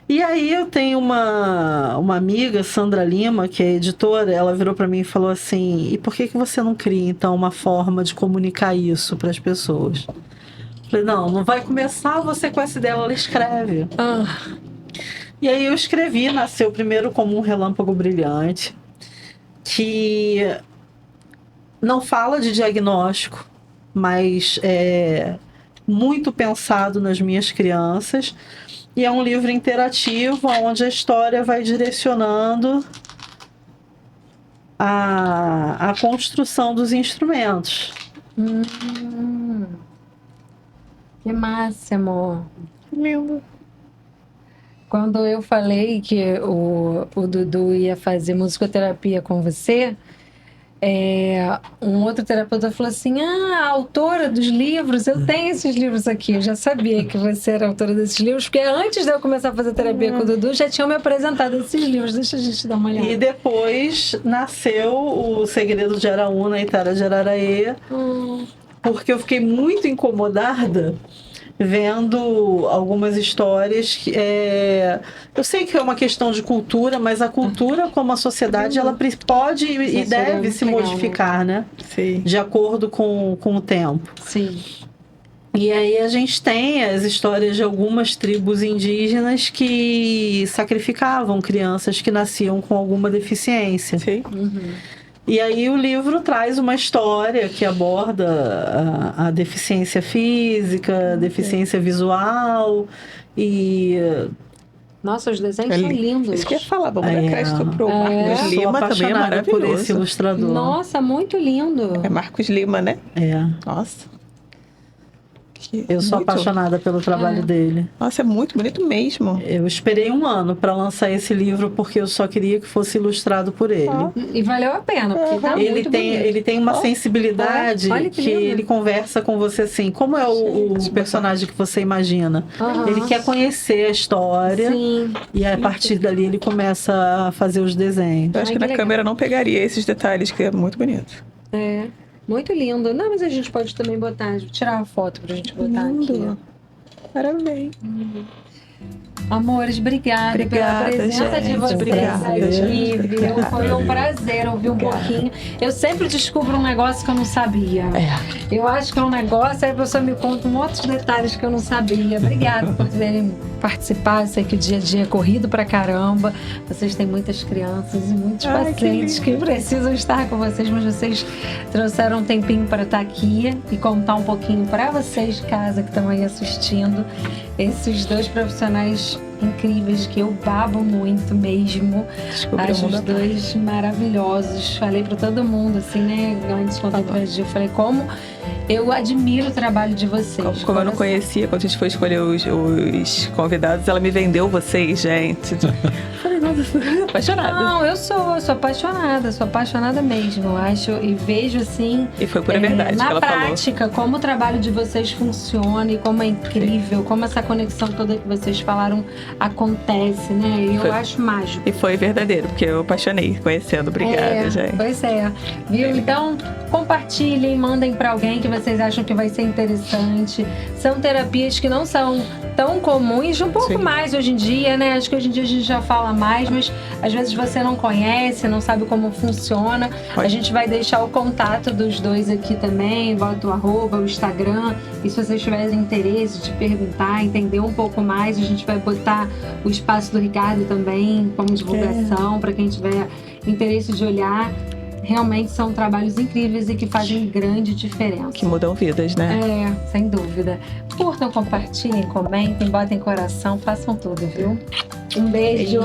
E aí eu tenho uma amiga, Sandra Lima, que é editora, ela virou para mim e falou assim: e por que você não cria então uma forma de comunicar isso para as pessoas? Eu falei, não vai começar você com essa ideia, ela escreve. E aí eu escrevi, nasceu primeiro como um relâmpago brilhante, que não fala de diagnóstico, mas é muito pensado nas minhas crianças. E é um livro interativo, onde a história vai direcionando a construção dos instrumentos. Que máximo. Lindo. Quando eu falei que o Dudu ia fazer musicoterapia com você, um outro terapeuta falou assim: a autora dos livros, eu tenho esses livros aqui. Eu já sabia que você era a autora desses livros, porque antes de eu começar a fazer terapia com o Dudu, já tinham me apresentado esses livros. Deixa a gente dar uma olhada. E depois nasceu O Segredo de Araúna e Tara de Araraê, porque eu fiquei muito incomodada vendo algumas histórias que eu sei que é uma questão de cultura, mas a cultura como a sociedade ela pode e deve se modificar, né? Sim. De acordo com o tempo. Sim. E aí a gente tem as histórias de algumas tribos indígenas que sacrificavam crianças que nasciam com alguma deficiência. Sim. E aí o livro traz uma história que aborda a deficiência física, a deficiência visual e... Nossa, os desenhos são lindos. Isso que eu ia falar, vamos dar crédito pro Marcos Sou Lima, também é apaixonada por esse maravilhoso. ilustrador. Nossa, muito lindo. É Marcos Lima, né? É. Nossa. Eu sou Muito. apaixonada pelo trabalho dele. Nossa, é muito bonito mesmo. Eu esperei 1 ano para lançar esse livro porque eu só queria que fosse ilustrado por ele. E valeu a pena, porque tá Ele muito bonito. ele tem uma sensibilidade Olha que que lindo. ele conversa com você assim, como é o personagem que você imagina. Aham. Ele quer conhecer a história Sim. e a partir dali ele começa a fazer os desenhos. Eu acho Ai, que que na legal. câmera não pegaria esses detalhes, que é muito bonito. É. Muito lindo. Não, mas a gente pode também botar, tirar uma foto pra gente botar aqui. Lindo. Parabéns. Amores, obrigada Obrigada, pela presença de gente. vocês Obrigada. aqui, viu? Foi um prazer ouvir um pouquinho. Eu sempre descubro um negócio que eu não sabia. Eu acho que é um negócio, aí a pessoa me conta outros detalhes que eu não sabia. Obrigada por terem participado. Eu sei que o dia a dia é corrido pra caramba. Vocês têm muitas crianças e muitos Ai, que pacientes que precisam estar com vocês, mas vocês trouxeram um tempinho para estar aqui e contar um pouquinho para vocês de casa que estão aí assistindo. Esses 2 profissionais incríveis que eu babo muito mesmo. Descobri o Acho mundo os à parte. 2 maravilhosos. Falei para todo mundo, assim, né? Antes, quando eu entrei, eu falei como eu admiro o trabalho de vocês. Como eu não conhecia, quando a gente foi escolher os convidados, ela me vendeu vocês, gente. Falei, nossa, apaixonada. Não, eu sou apaixonada mesmo. Eu acho e vejo assim. E foi pura verdade que Na ela falou. prática, como o trabalho de vocês funciona e como é incrível, como essa conexão toda que vocês falaram acontece, né? E eu Foi. acho mágico. E foi verdadeiro, porque eu apaixonei conhecendo. Obrigada, gente. Pois é, viu? Então, compartilhem, mandem pra alguém que vocês acham que vai ser interessante. São terapias que não são tão comuns, um pouco Sim. mais hoje em dia, né? Acho que hoje em dia a gente já fala mais, mas às vezes você não conhece, não sabe como funciona. A gente vai deixar o contato dos 2 aqui também, bota o @, o Instagram. E se vocês tiverem interesse de perguntar, entender um pouco mais, a gente vai botar o espaço do Ricardo também como divulgação para quem tiver interesse de olhar. Realmente são trabalhos incríveis e que fazem grande diferença. Que mudam vidas, né? É, sem dúvida. Curtam, compartilhem, comentem, botem coração, façam tudo, viu? Um beijo.